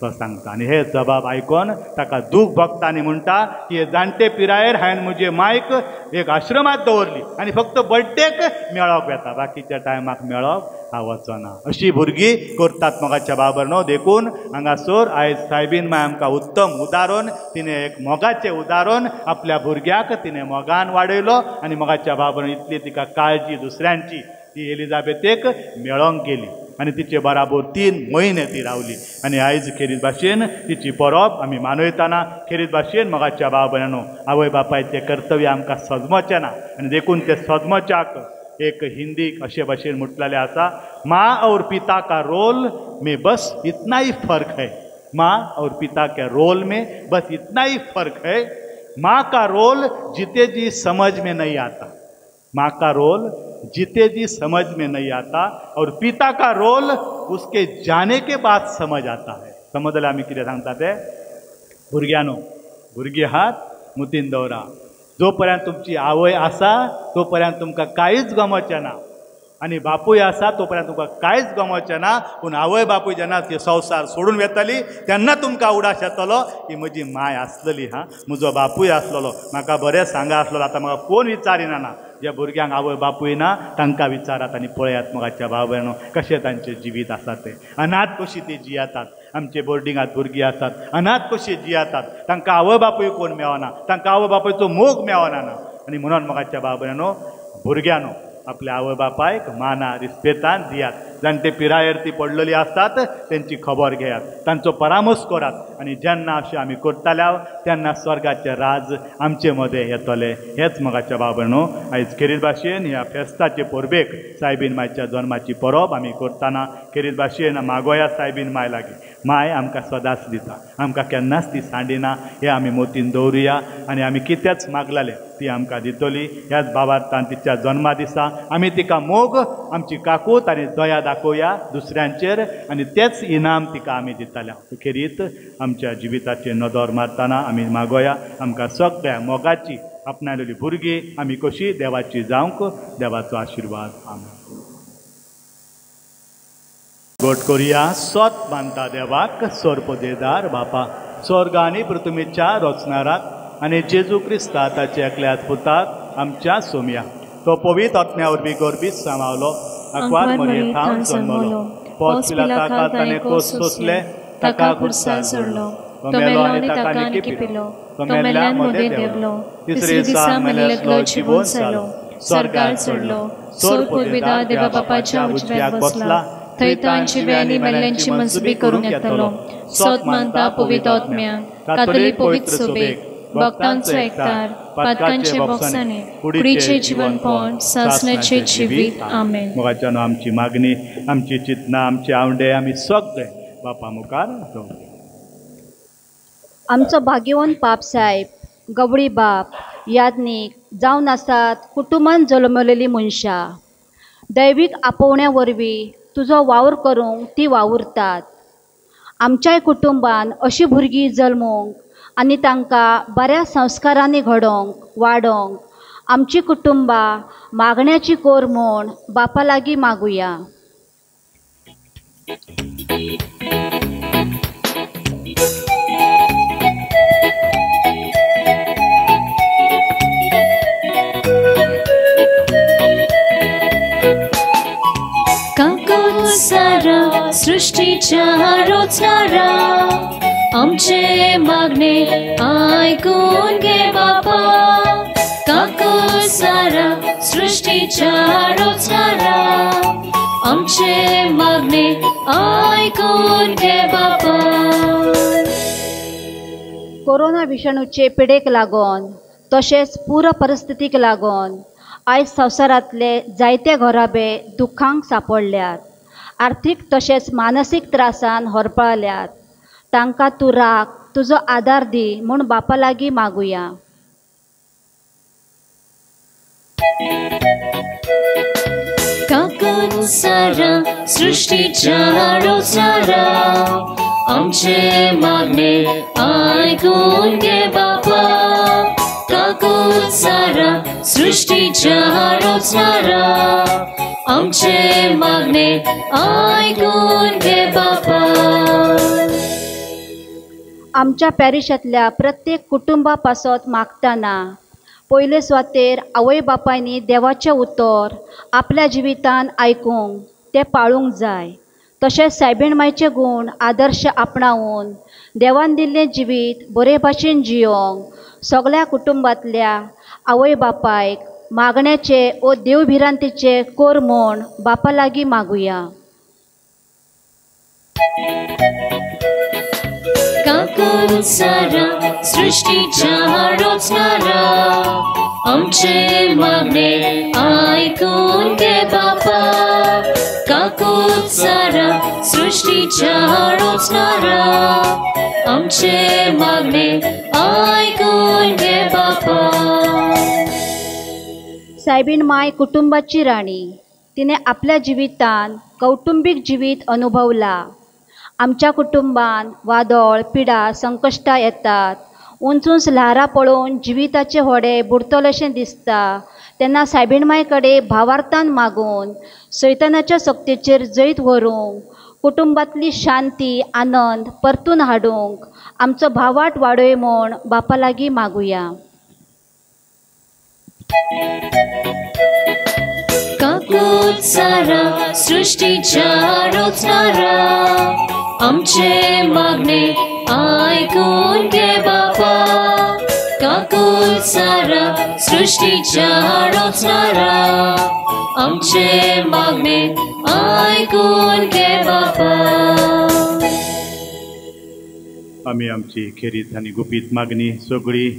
तो सांगता आनी हे जबाब आयकोन ताका दूख भोगता आनी म्हणटा की हे जाणटे पिरायेर हांवें म्हजे मायक एक आश्रमांत दवरली आनी फक्त बर्थडेक मेळोवप येता बाकीच्या टायमाक मेळोवप हांव वचना अशी भुरगीं करतात मोगाच्या बाबन देखून हांगासर आयज सायबीन माय आमकां उत्तम उदाहरण तिणें एक मोगाचें उदाहरण आपल्या भुरग्याक तिणें मोगान वाडयलो आनी मोगाच्या बाबन इतली तिका काळजी दुसऱ्यांची ती एलिझाबेथेक मेळोंक गेली आनी तिचे बराबर 3 म्हयने ती रावली आनी आयज खेरीत भाशेन तिची परब आमी मानयतना खेरीत भाशेन मोगाच्या बाबन आवय बापायचें कर्तव्य आमकां सजमोचें ना आनी देखून ते सजमोच्याक एक हिंदीक अशे भाशेन म्हटलेलें आसा माँ और पिता का रोल में बस इतना ही फर्क है माँ और पिता के रोल में बस इतना ही फर्क है माँ का रोल जीते जी समझ में नहीं आता माँ का रोल जीते जी समझ में नहीं आता और पिता का रोल उसके जाने के बाद समझ आता है समजले आमी कितें सांगता ते भुरग्यानो भुरगीं आहात मुतीन दवरा जो पर्यंत तुमची आवय आसा तो पर्यंत तुमकां कांयच गमोचें ना आनी बापूय आसा तो पर्यंत तुमकां कांयच गमोचें ना पूण आवय बापूय जेन्ना ते संवसार सोडून वेतली तेन्ना तुमकां उडास येतलो की म्हजी माय आसलेली हा म्हजो बापूय आसलेलो म्हाका बरें सांगा आसलेलो आतां म्हाका कोण विचारिना ना ज्या भुरग्यांक आवय बापूय ना तांकां विचारात आनी पळयात मोगाच्या बाबन कशें तांचें जिवीत आसा तें अनाथ कशी ती जियेतात आमचे बोर्डिंगांत भुरगीं आसात अनाथ कशी जियेतात तांकां आवय बापूय कोण मेळना तांकां आवय बापूयचो मोग मेळना ना आनी म्हणून मोगाच्या बाबन भुरग्यानो आपल्या आवय बापायक माना रिस्पेतान दियात जाणटे पिरायेर ती पडलेली आसतात तेंची खबर घेयात तांचो परामर्श करात आनी जेन्ना अशें आमी करतल्या तेन्ना स्वर्गाचें राज आमचे मदें येतलें हेच मोगाच्या बाबन आयज खेरीत भाशेन ह्या फेस्ताचे परबेक सायबीन मायच्या जल्माची परब आमी करतना खेरीत भाशेन मागोया सायबीन माय लागीं माय आमकां सदांच दिता आमकां केन्नाच ती सांडिना हें आमी मोतीन दवरुया आनी आमी कितेंच मागलेलें ती आमकां दितली ह्याच भावार्थान तिच्या जल्मा दिसा आमी तिका मोग आमची काकूत आनी दया दाखोवया दुसऱ्यांचेर आनी तेच इनाम तिका आमी दितल्या खेरीत आमच्या जिविताचेर नदर मारतना आमी मागोया आमकां सगळ्या मोगाची आपणायलेली भुरगीं आमी कशी देवाची जावंक देवाचो आशिर्वाद आमेन गोट करुया सोत मानता देवाक सोरपोदेदार बापा स्वर्ग आनी पृथ्वीच्या रचणाराक आनी जेजू क्रिस्ता ताच्या एकल्याच पुताक आमच्या सोम्या तो पवित्र आत्म्या वरवीं गर्भीत सामावलो आंकवार मरियेंतान जल्मलो पोस पिलाता ताणें कोस सोंसले ताका क्रुसार सोडलो तो मेलो आनी ताका निकी पिलो तो मेल्ल्यान मदें देवलो तिसरे दिसा मेल्लेलो जिवोन जालो स्वर्गार सोडलो सोर पुर्विदा देवा बापाच्या उजव्याक बसला थंय तांची वेळांनी मेल्ल्यांची मनसुबी करूंक येतलो सोत मानता पवित्र आत्म्या कातोलीक पवित्र सोबेक भक्तांचो एकठार पातकांचे भोगसाणे कुडीचे जीवनपण सासण्याचे जिवीत आमेन मोगाच्यान आमची मागणी आमची चिंतना आमचे आवडे आमी सगळे बापा मुखार दवरया आमचो भाग्यवान बाप साहेब गवळी बाप याज्ञीक जावन आसात कुटुंबान जल्मलेलीं मनशां. दैवीक आपोवण्या वरवीं तुजो वावर करूंक ती वावुरतात. आमच्याय कुटुंबान अशीं भुरगीं जल्मूंक आनी तांकां बऱ्या संस्कारांनी घडोवंक वाडोवंक आमची कुटुंबां मागण्याची कोर म्हूण बापा लागीं मागुया. सारा सृष्टीच्या रचणारा आमचे मागणे ऐकून घे बापा. काकू सारा सृष्टीच्या रचणारा आमचे मागणे ऐकून घे बापा. कोरोना विषाणूचे पिडेक लागून तशेंच पूर परिस्थितीक लागून आयज संवसारांतले जायते घराबे दुखांक सांपडल्यात. आर्थीक तशेंच मानसीक त्रासान होरपळल्यात. तांकां तूं राख तुजो आदार दी म्हूण बापा लागीं मागुया. काकू सारा सृष्टीच्या रचणारा आमचे मागणे ऐकून घे बापा. काकू सारा सृष्टीच्या रचणारा आमचे मागणे ऐकून घे बापा. आमच्या पॅरिशांतल्या प्रत्येक कुटुंबा पासत मागतना पयले सुवातेर आवय बापायनी देवाचें उतर आपल्या जिवितान आयकूंक ते पाळूंक जाय. तशेंच सायबीण मायचे गूण आदर्श आपणावून देवान दिल्लें जिवीत बरे भाशेन जियोंक सगळ्या कुटुंबांतल्या आवय बापायक मागण्याचे ओ देवभिरांतीचे कोर म्हूण बापा लागीं मागुया. काकू सारा सृष्टीच्या रचणारा आमचे मागणे ऐकून घे बापा. काकू सारा सृष्टीच्या रचणारा आमचे मागणे ऐकून घे बापा. सायबीण माय कुटुंबाची राणी. तिने आपल्या जिवितान कौटुंबिक जिवीत अनुभवला. आमच्या कुटुंबान वादळ पिडा संकश्टां येतात. उंच उंच ल्हारां पळोवन जिविताचे व्हडे बुडतलेशें दिसता तेन्ना सायबीण माय कडेन भावार्थान मागून सैतानाच्या सक्तीचेर जैत व्हरूंक कुटुंबांतली शांती आनंद परतून हाडूंक आमचो भावार्थ वाडय म्हूण बापा लागीं मागुया. काकू सारा सृष्टीच्या रचणारा आमचे मागणे ऐकून घे बापा. काकू सारा सृष्टीच्या रचणारा आमचे मागणे ऐकून घे बापा. आमी आमची खेरीत आनी गुपीत मागणी सगळी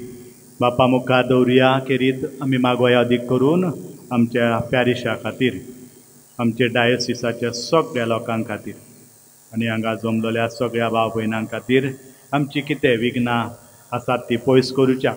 बापा मुखार दवरुया. खेरीत आमी मागोया अदीक करून आमच्या पॅरिशा खातीर, आमच्या डायोसिसाच्या सगळ्या लोकां खातीर आनी हांगा जमलेल्या सगळ्या भाव भयणां खातीर आमची कितें विघ्नां आसात ती पयस करूच्या.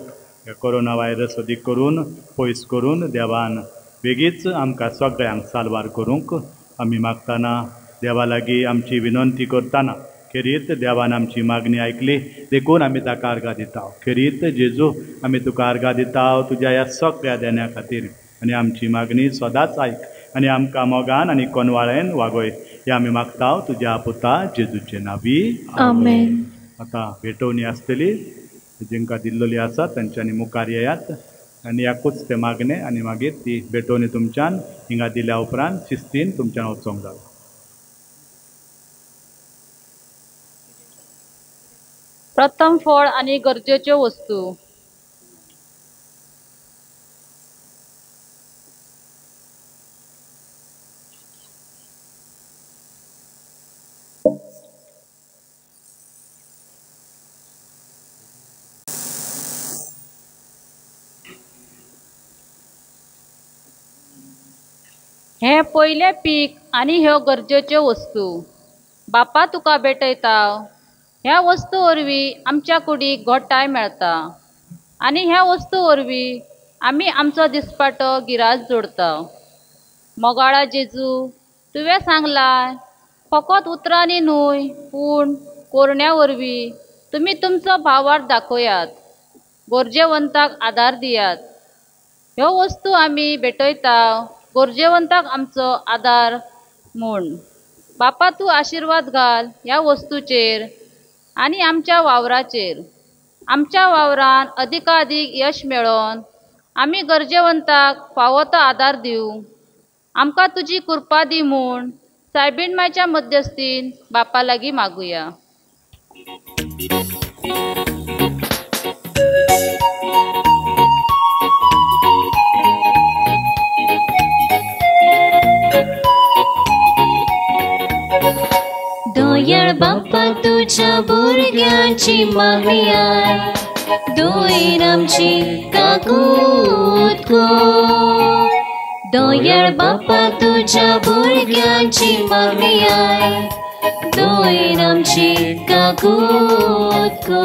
कोरोना वायरस अदीक करून पयस करून देवान बेगीच आमकां सगळ्यांक साल्वार करूंक आमी मागतना देवा लागीं आमची विनंती करतना खेरीत देवान आमची मागणी आयकली देखून आमी ताका अर्घा दिता. खेरीत जेजू आमी तुका अर्घा दिता तुज्या ह्या सगळ्या देण्या खातीर आनी आमची मागणी सदांच आयक आनी आमकां मोगान आनी कोनवाळेन वागय हे आमी मागता तुज्या पुता जेजूचे नांवी. आमेन. आतां भेटोवणी आसतली जेंकां दिल्लोली आसा तांच्यांनी मुखार येयात आनी एकूच ते मागणे आनी मागीर ती भेटोवणी तुमच्यान हिंगा दिल्या उपरांत शिस्तीन तुमच्यान वचोंक जाय. प्रथम फळ आनी गरजेच्यो वस्तू. हे पयले पीक आनी ह्यो गरजेच्यो वस्तू. बापा तुका भेटयता ह्या वस्तू वरवीं आमच्या कुडीक घोटाय मेळटा. आनी ह्या वस्तू वरवीं आमी आमचो दिसपाटो गिरास जोडता। मोगाळा जेजू, तुवें सांगलां फकत उतरांनी न्हय पूण कोरण्या वरवीं तुमी तुमचो भावार्थ दाखयात, गोरजेवंताक आदार दियात। ह्यो वस्तू आमी भेटयता गोरजेवंताक आमचो आदार म्हूण। बापा तूं आशिर्वाद घाल ह्या वस्तूचेर आनी आमच्या वावराचेर। आमच्या वावरान अधिकाधिक यश मेळोन आमी गरजेवंताक फावो तो आदार दिवं। आमकां तुजी कृपा दी म्हूण सायबीण मध्यस्थीन बापा लागीं मागुया। दोयाळ बाप्पा तुझ्या भुरग्यांची मागणी आय, दोयीन आमची काकूत गो। दोयाळ बाप्पा तुझ्या भुरग्यांची मागणी आय, दोयीन आमची काकूत गो।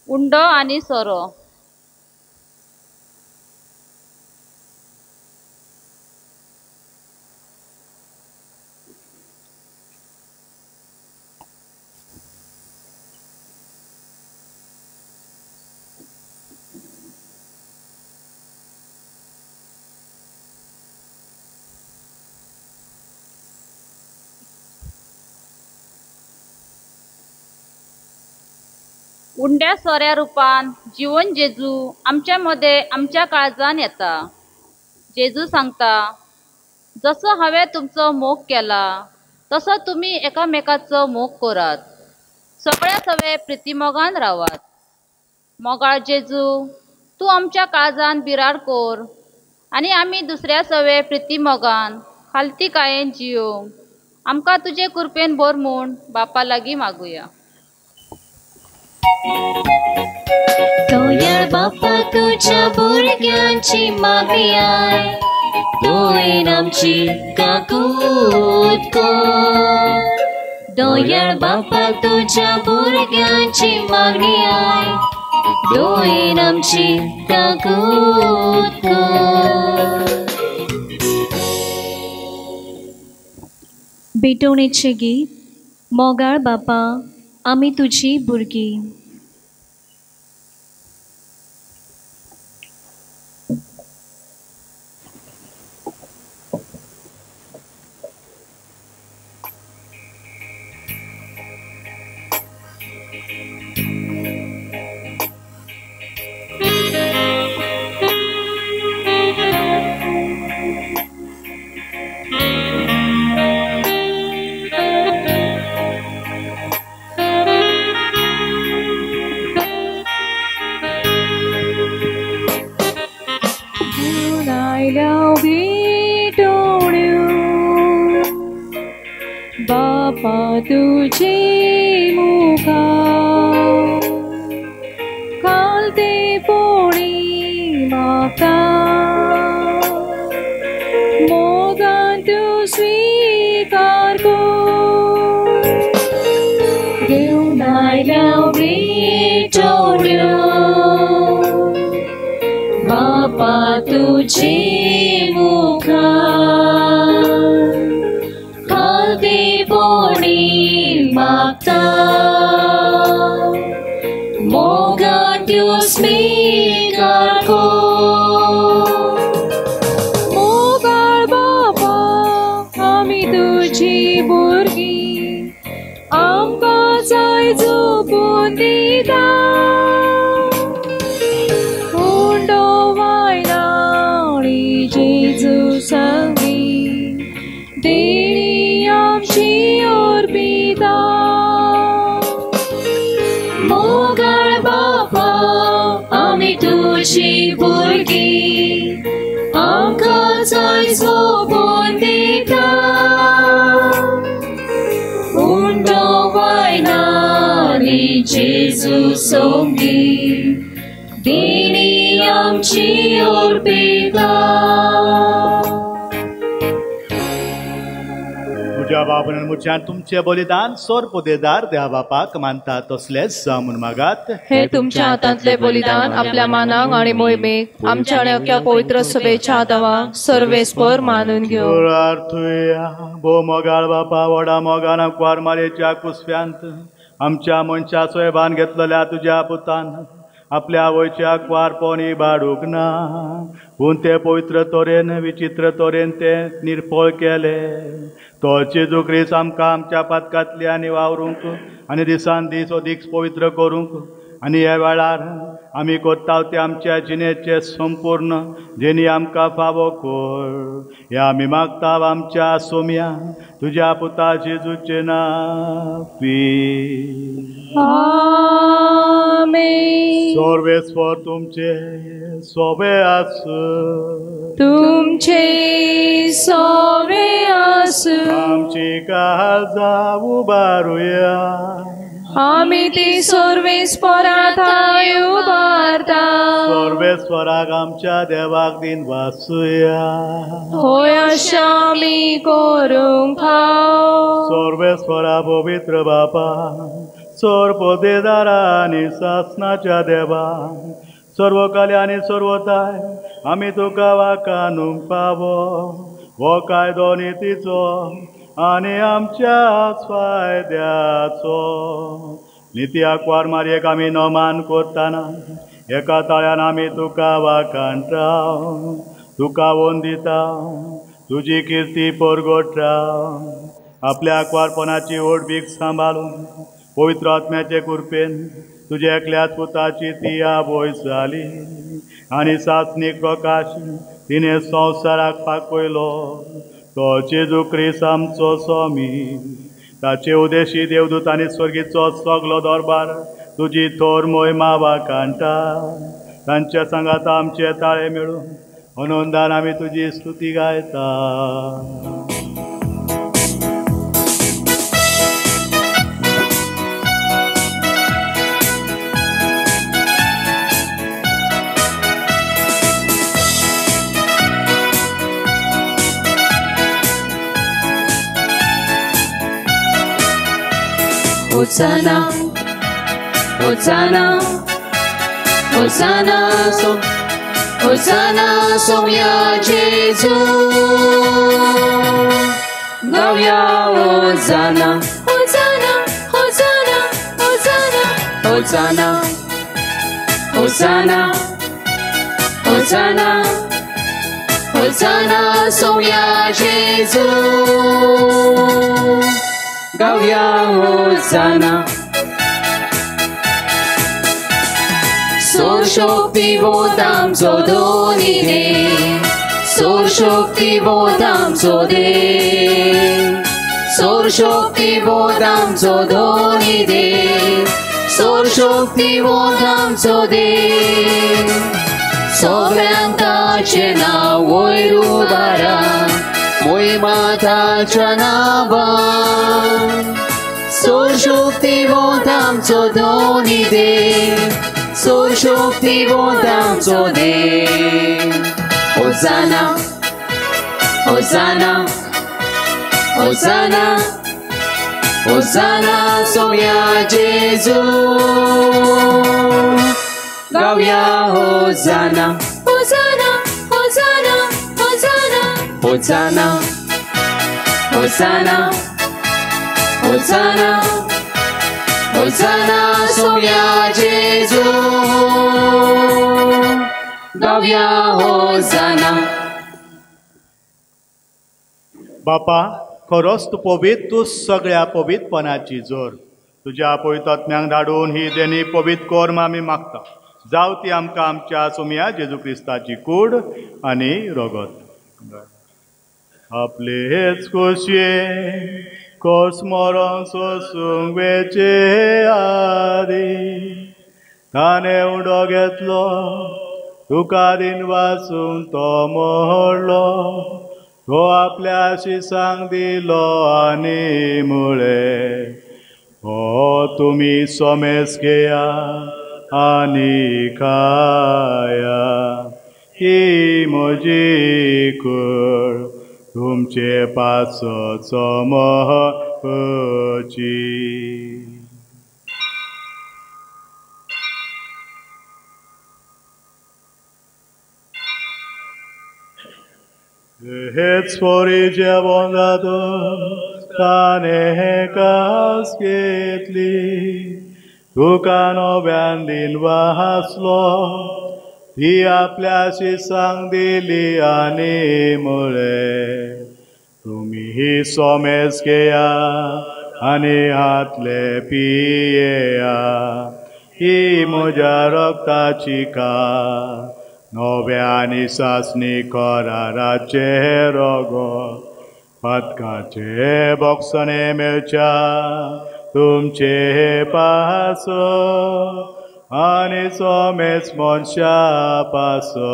उंडो आनी सोरो। उंड्या सोऱ्या रुपान जीवन जेजू आमच्या मध्ये आमच्या काळजान येता। जेजू सांगता, जसो हांवें तुमचो मोग केला तसो तुमी एकामेकाचो मोग करात। सगळ्या सवे प्रितीमोगान रावात। मोगाळ जेजू, तूं आमच्या काळजान बिराड कोर आनी आमी दुसऱ्या सवे प्रितीमोगान खालतीकायेन जियोंक आमकां तुजे कृपेन भर म्हूण बापा लागीं मागुया। दोयाळ बाप्पा तुझ्या भुरग्यांची मागणी आय, दोयीन आमची काकूत गो। दोयाळ बाप्पा तुझ्या भुरग्यांची मागणी आय, दोयीन आमची काकूत गो। भेटवणेचें गीत। मोगाळ बापा आमी तुजी भुरगीं। बापा तुझे मुखा खालते पोळी माका मोगान तू स्वीकार कर। घेऊन आयल्या विठोळ्यो बापा तुझे मुखा खालते पोळी मागता मोगान तू स्वीकार कर। मोगाळ बापा आमी तुजी भुरगीं आमकां जाय जपून दिता। उंडो वायनाळी जेजू संगी देणी आमची अर्पिता। मोगाळ बापा आमी तुजी भुरगीं आमकां जाय जपून दिता। उंडो वायनाळी जेजू संगी देणी आमची अर्पिता। तुझ्या बाबून मुर्च्यान तुमचे बलिदान सोर पोदेदार देवा बापाक मानता तसलेच जामून मागात. हे तुमच्या हातांतले बलिदान आपल्या मानाक आणि मोहिमेक आमच्या आणि अख्ख्या पवित्र सभेच्या हातावा सर्वेस्पर मानून घेऊ. भो मोगाळ बापा व्हडा मोगान क्वारमारेच्या कुसव्यांत आमच्या मनशा सोयबान घेतलेल्या तुझ्या पुतान आपल्या वयच्या क्वारपोनी बाडूक ना, पूण ते पवित्र तोरेन विचित्र तोरेन ते निर्फळ केले. तो जेजू ख्रिस्त आमकां आमच्या पातकांतली आनी वावरूंक आनी दिसान दीस अदीक पवित्र करूंक आनी ह्या वेळार आमी कोत्ता ते आमच्या जिणेचे संपूर्ण जेणी आमकां फावो कर. हे आमी मागता आमच्या सोम्या तुझ्या पुता जेजूचे नांवी. आमेन. सर्वेस्वर तुमचे सोबे आसूं. तुमचे सोबे आसूं. आमची काळजां उबारुया. आमी ती सर्वेस्परांत उबारता. सर्वेस्वराक आमच्या देवाक दिन वासुया. होय अशें आमी करूंक खाव. सर्वेस्वरा पवित्र बापा सोर पोदेदारा आनी सासनाच्या देवा सर्व काले आनी सर्वताय आमी तुका वाकानूंक पावो. हो कायदो नितीचो आनी आमच्या फायद्याचो. निती आंकवार मारयेक आमी नोमान करतना एका ताळ्यान आमी तुका वाकांटाव. तुका वंदिता तुजी किर्ती परगोट्राव. आपल्या आंकवारपणाची ओडबीक सांबाळून पवित्र आत्म्याचे कृपेन तुझ्या एकल्याच पुताची ती आबोय जाली आनी सासनीक प्रकाश तिने संवसाराक पाकयलो. तो जेजू ख्रिस्त आमचो स्वामी. ताचे उदेशी देवदूत आनी स्वर्गीचो सगलो दरबार तुजी थोर मोहिमा वाकांटा. तांच्या सांगात आमचे ताळे मेळून अनोंदान आमी तुजी स्तुती गायता. Hosanna, Hosanna, Hosanna, Hosanna, Somia Jesu. Gauya Hosanna, Hosanna, Hosanna, Hosanna, Hosanna, Hosanna, Hosanna, Hosanna, Somia Jesu. Gauya Hosanna. Sor shokti vodam zodoni de. Sor shokti vodam zode. Sor shokti vodam zodoni de. Sor shokti vodam zode. Sovranta cena voiru bara. Moi mata chanava. Sor shokti vodam zodoni de. Sor shokti vodam zode. Hosanna, Hosanna, Hosanna, Hosanna, Somia Jesu. Gauya Hosanna, Hosanna, Hosanna, Hosanna, Hosanna, Hosanna, Hosanna, Hosanna, Somia Jesu. Gauya Hosanna. बापा खरोच तूं पवित्र. तूं सगळ्या पवित्रपणाची जोर. तुज्या पवित्र आत्म्यांक धाडून ही देणी पवित्र कोर्म आमी मागता. जावं ती आमकां आमच्या सोम्या जेजू क्रिस्ताची कूड आनी रगत. आपले हेच खोशये कोस मरण सोसूंक वेचे आदी ताणे उडो घेतलो. तुका दिन वाचून तो मोडलो. तो आपल्या शिसांक दिलो आनी मुळे हो तुमी सोमेस घेया आनी खाया. ही म्हजी कूड तुमचे पासो समची हेच पोरी जेवण जातो ताने कास घेतली तुका नव्यान दिन वाचलो ती आपल्याशी सांग दिली आनी मुळे तुम्ही ही सोमेस घेया आनी हातले पियेया ही म्हज्या रक्ताची का नव्यानी सासणी कराराचे रोगो पदकाचे बोक्सने मेळच्या तुमचे पासो आनी सोमेस मनशा पासो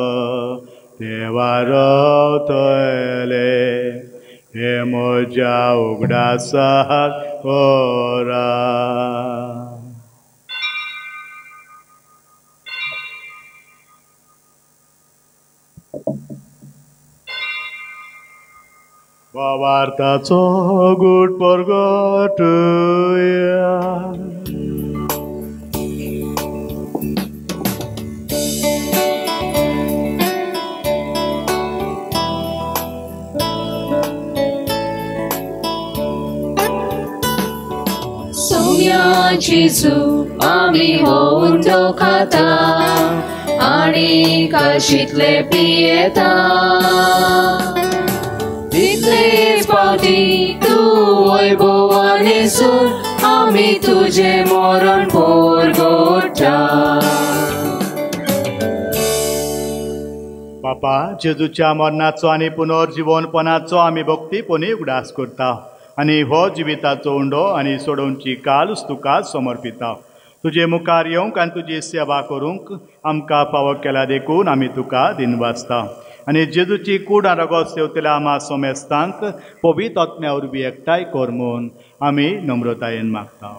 देवा रवतले हे म्हज्या उगडासाक कोरा वार्ताचो गुट परगटुया सौम्या जेजू आमी हो उंडो खाता आनी काशीतले पियेता तितलेच पावटी तूं वैभवाने सूर आमी तुझे मरण पोरगोटा बापा जेजूच्या मरणाचो आनी पुनर्जीवनपणाचो आमी भक्तीपणी उगडास करता आनी हो जिविताचो उंडो आनी सोडोवची कालूच तुका समर्पिता तुजे मुखार येवंक आनी तुजी सेवा करूंक आमकां फावो केला देखून आमी तुका दिनवासता आनी जेजूची कूड रगत सेवतल्या आमा सोमेस्तांक पवित्र आत्म्या वरवीं एकठांय कर म्हूण आमी नम्रतायेन मागता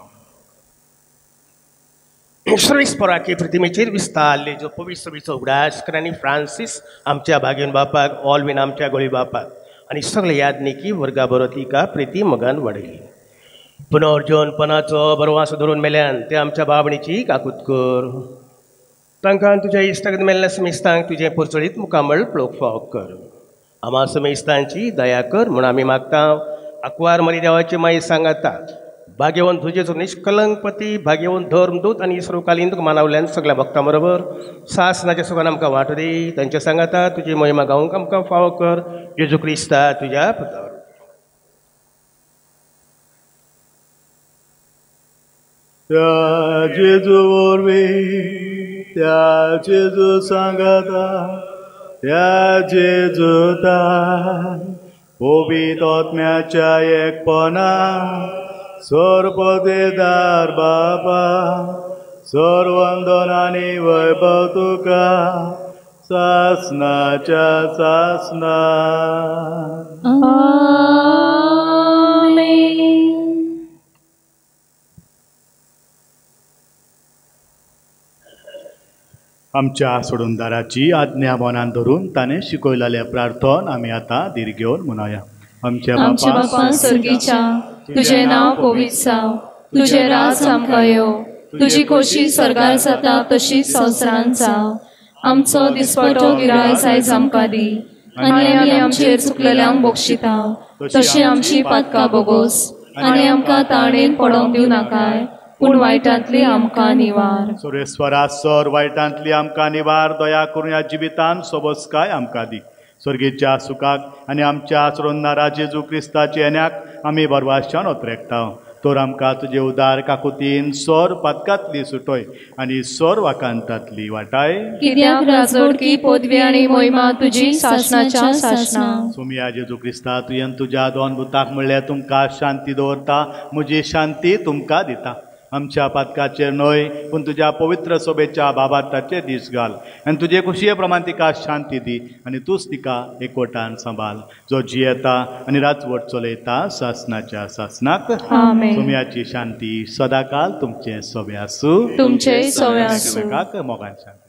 ईश्वरीस्पराकी प्रतिमेचेर विस्तारले जो पवित्र सभेचो उगडास कर आनी फ्रांसीस आमच्या भाग्यन बापाक ऑलवीन आमच्या गोळी बापाक आनी सगळे यादनिकी वर्गा बरोतिका प्रिती मगान वाडयली पुनर्जीवनपणाचो बरो वासो धरून मेल्यान ते आमच्या बाबणीची काकूत कर तांकां तुज्या इश्टाक मेल्ल्या समेस्तांक तुजें पुरचळीत मुखामळ पळोवंक फाव कर आमा समेस्तांची दया कर म्हूण आमी मागता आंकवार मरी देवाचे माई सांगाता भाग्यवन तुजेचो निश्कलंकपती भाग्यवन धर्मदूत आनी सर्वकालीन तुका मानवल्यान सगळ्या भक्तां बरोबर सासनाच्या सुखान आमकां वांटो दी तांच्या सांगाता तुजी महिमा गावंक आमकां फावो कर जेजू क्रिस्ता तुज्या पुतावर त्या जेजू वरवीं त्या जेजू सांगाता त्या जेजूतान पवित्र आत्म्याच्या एकपणा सर्वपदेदार बाबा सर्वंदन आनी वैभव तुका सासनाच्या सासना आमच्या सोडूनदाराची आज्ञा मनान धरून ताणें शिकयलेले प्रार्थन आमी आतां धीर घेवन म्हणया आमच्या बापा सर्गीच्या तुझे नाव पवित्र जावं तुझे राज आमकां येवं तुजी खोशी स्वर्गार जाता तशीच संवसारांत जावं आमचो दिसपटो गिराय आयज आमकां दी आनी आमी आमचेर चुकलेल्यांक बक्षिता तशी आमची पातकां बोगोस आनी आमकां ताणेन पडोवंक दिवं नाकाय पूण वायटांतली आमकां निवार सुरेश्वरा सर वायटांतली आमकां निवार दया करून ह्या जिवितान सोबस्काय आमकां दी स्वर्गीच्या सुखाक आनी आमच्या सोडूनदारा जेजू क्रिस्ताचे येण्याक आमी बरवाशान ओतरेकता तर आमकां तुजे उदार काकुतीन सोर पातकांतली सुटोय आनी सोर वाकांतातली वाटाय कित्याक राजवडकी पदवी आनी मोहिमा तुजी शासनाच्या शासना सुमिया जेजू क्रिस्ता तुयेन तुज्या दोन भुताक म्हणलें तुमकां शांती दवरता म्हजी शांती तुमकां दिता आमच्या पातकाचेर न्हय पूण तुज्या पवित्र सोबेच्या बाबाताचे दीस घाल आनी तुजे खुशये प्रमाण तिका शांती दी आनी तूंच तिका एकवटान सांबाळ जो जियेता आनी राजवट चलयता सासनाच्या सासनाक सुम्याची शांती सदाकाल तुमचे सोबे आसूं तुमचे सोबे आसूं मोगान शांती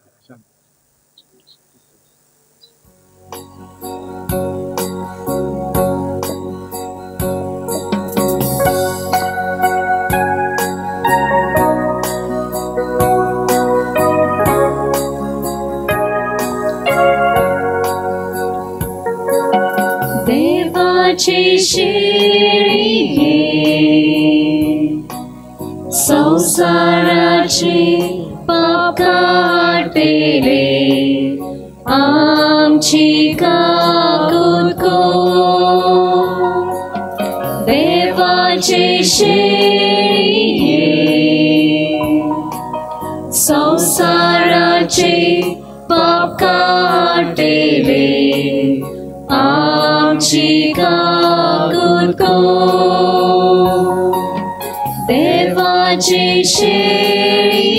संसाराचे पाप काटिले आमची काकूत देवाचे शेळी संसाराचे पाप काटिले आमची काकूत देवाचे शेळी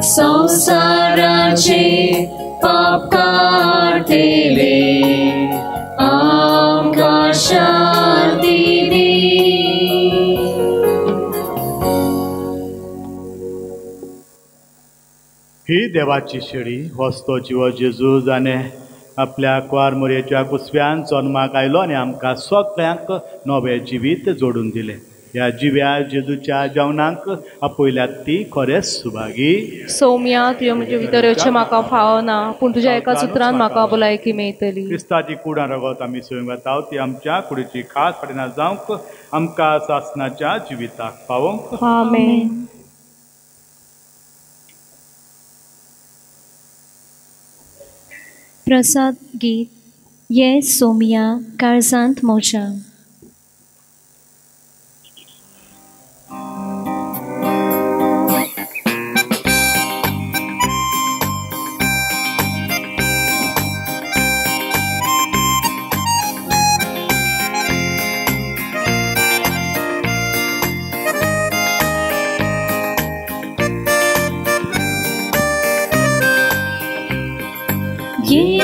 संसाराचे पाप काटिले आमकां शांती दी. ही देवाची शेळी वस्तो जिवो जेजू जाणे आपल्या क्वारमोरयेच्या कुसव्यान जन्माक आयलो आनी आमकां सगळ्यांक नवे जिवीत जोडून दिले. ह्या जिव्या जेजूच्या जेवणाक आपयल्यात ती खरेंच सुभागी. सौम्या तुवें म्हजे भितर येवचें म्हाका फावना पूण तुज्या एकाच उतरान म्हाका भलायकी मेळटली. क्रिस्ताची कुडां रगत आमी सवंग वता ती आमच्या कुडीची खास पडिना जावंक आमकां सासनाच्या जिविताक पावोवंक. आमेन. प्रसाद गीत ये सोमिया काळजांत म्हज्या.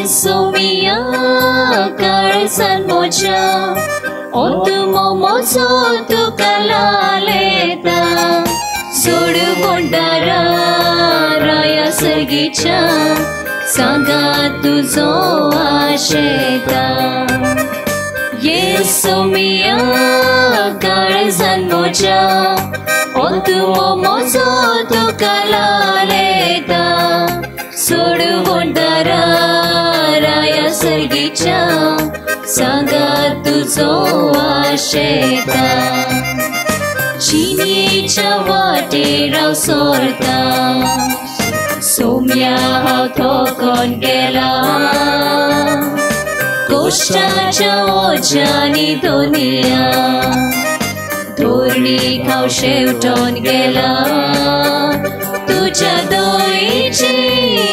सोमिया काळजांत म्हज्या ओतुमो म्हजो तुका लालयता सोड भंडारा राया सर्गीच्या सांगात तुजो आशेता. ये सोमिया काळजांत म्हज्या ओतुमो म्हजो तुका लालयता सोड भंडारा राया सर्गीच्या सांगात तुजो आशेता. चिनीच्या वाटेर हांव सोरता सोम्या हांव थोकोन गेला कोश्टाच्या ओज्यांनी दोनिया धोरणीक हांव शेवटोन गेला तुज्या दोळेची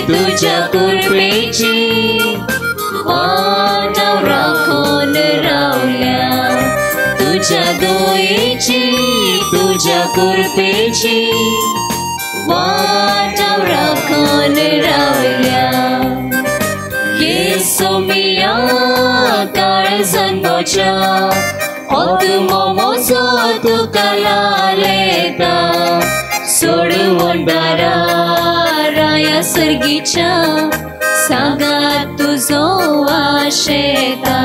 तुज्या कुरपेची वाट हांव राखून रावल्या तुज्या दोळेची तुज्या कुरपेची वाट हांव राखून रावल्या. ये सोमिया काळजांत म्हज्या ओतुमो म्हजो तुका लालयता सोड भंडारा राया सर्गीच्या सांगात तुजो आशेता.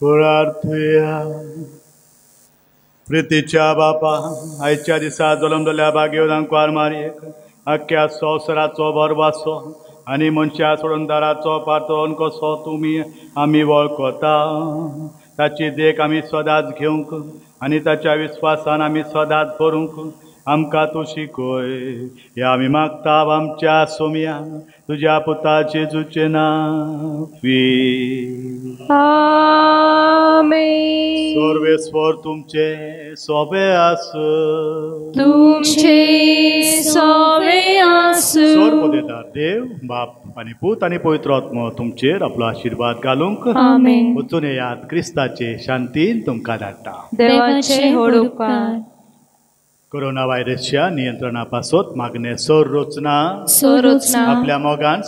प्रार्थया प्रितीच्या बापा आयच्या दिसा जलमलेल्या भाग्यवंतांक वार मारयेक अख्ख्या संवसाराचो बरवासो आनी मनशा सोडून दाराचो पातळोन कसो तुमी आमी वळखता ताची देख आमी सदांच घेवंक आनी ताच्या विस्वासान आमी सदांच भरूंक आमकां तूं शिकय हे आमी मागता आमच्या सोम्या तुज्या पुता जेजूचे नांव आमेन. सर्वेस्वर तुमचे सोबे आस तुमचे सोबे आसूं. सर्वदेदार देव बाप आनी पूत आनी पवित्र आत्मो तुमचेर आपलो आशीर्वाद घालूंक आमेन. वचून येयात क्रिस्ताचे शांतीन तुमकां धाडटा. देवाचे व्हड उपकार. कोरोना व्हायरसच्या नियंत्रणापासून मागणे सौर रचना आपल्या मोगान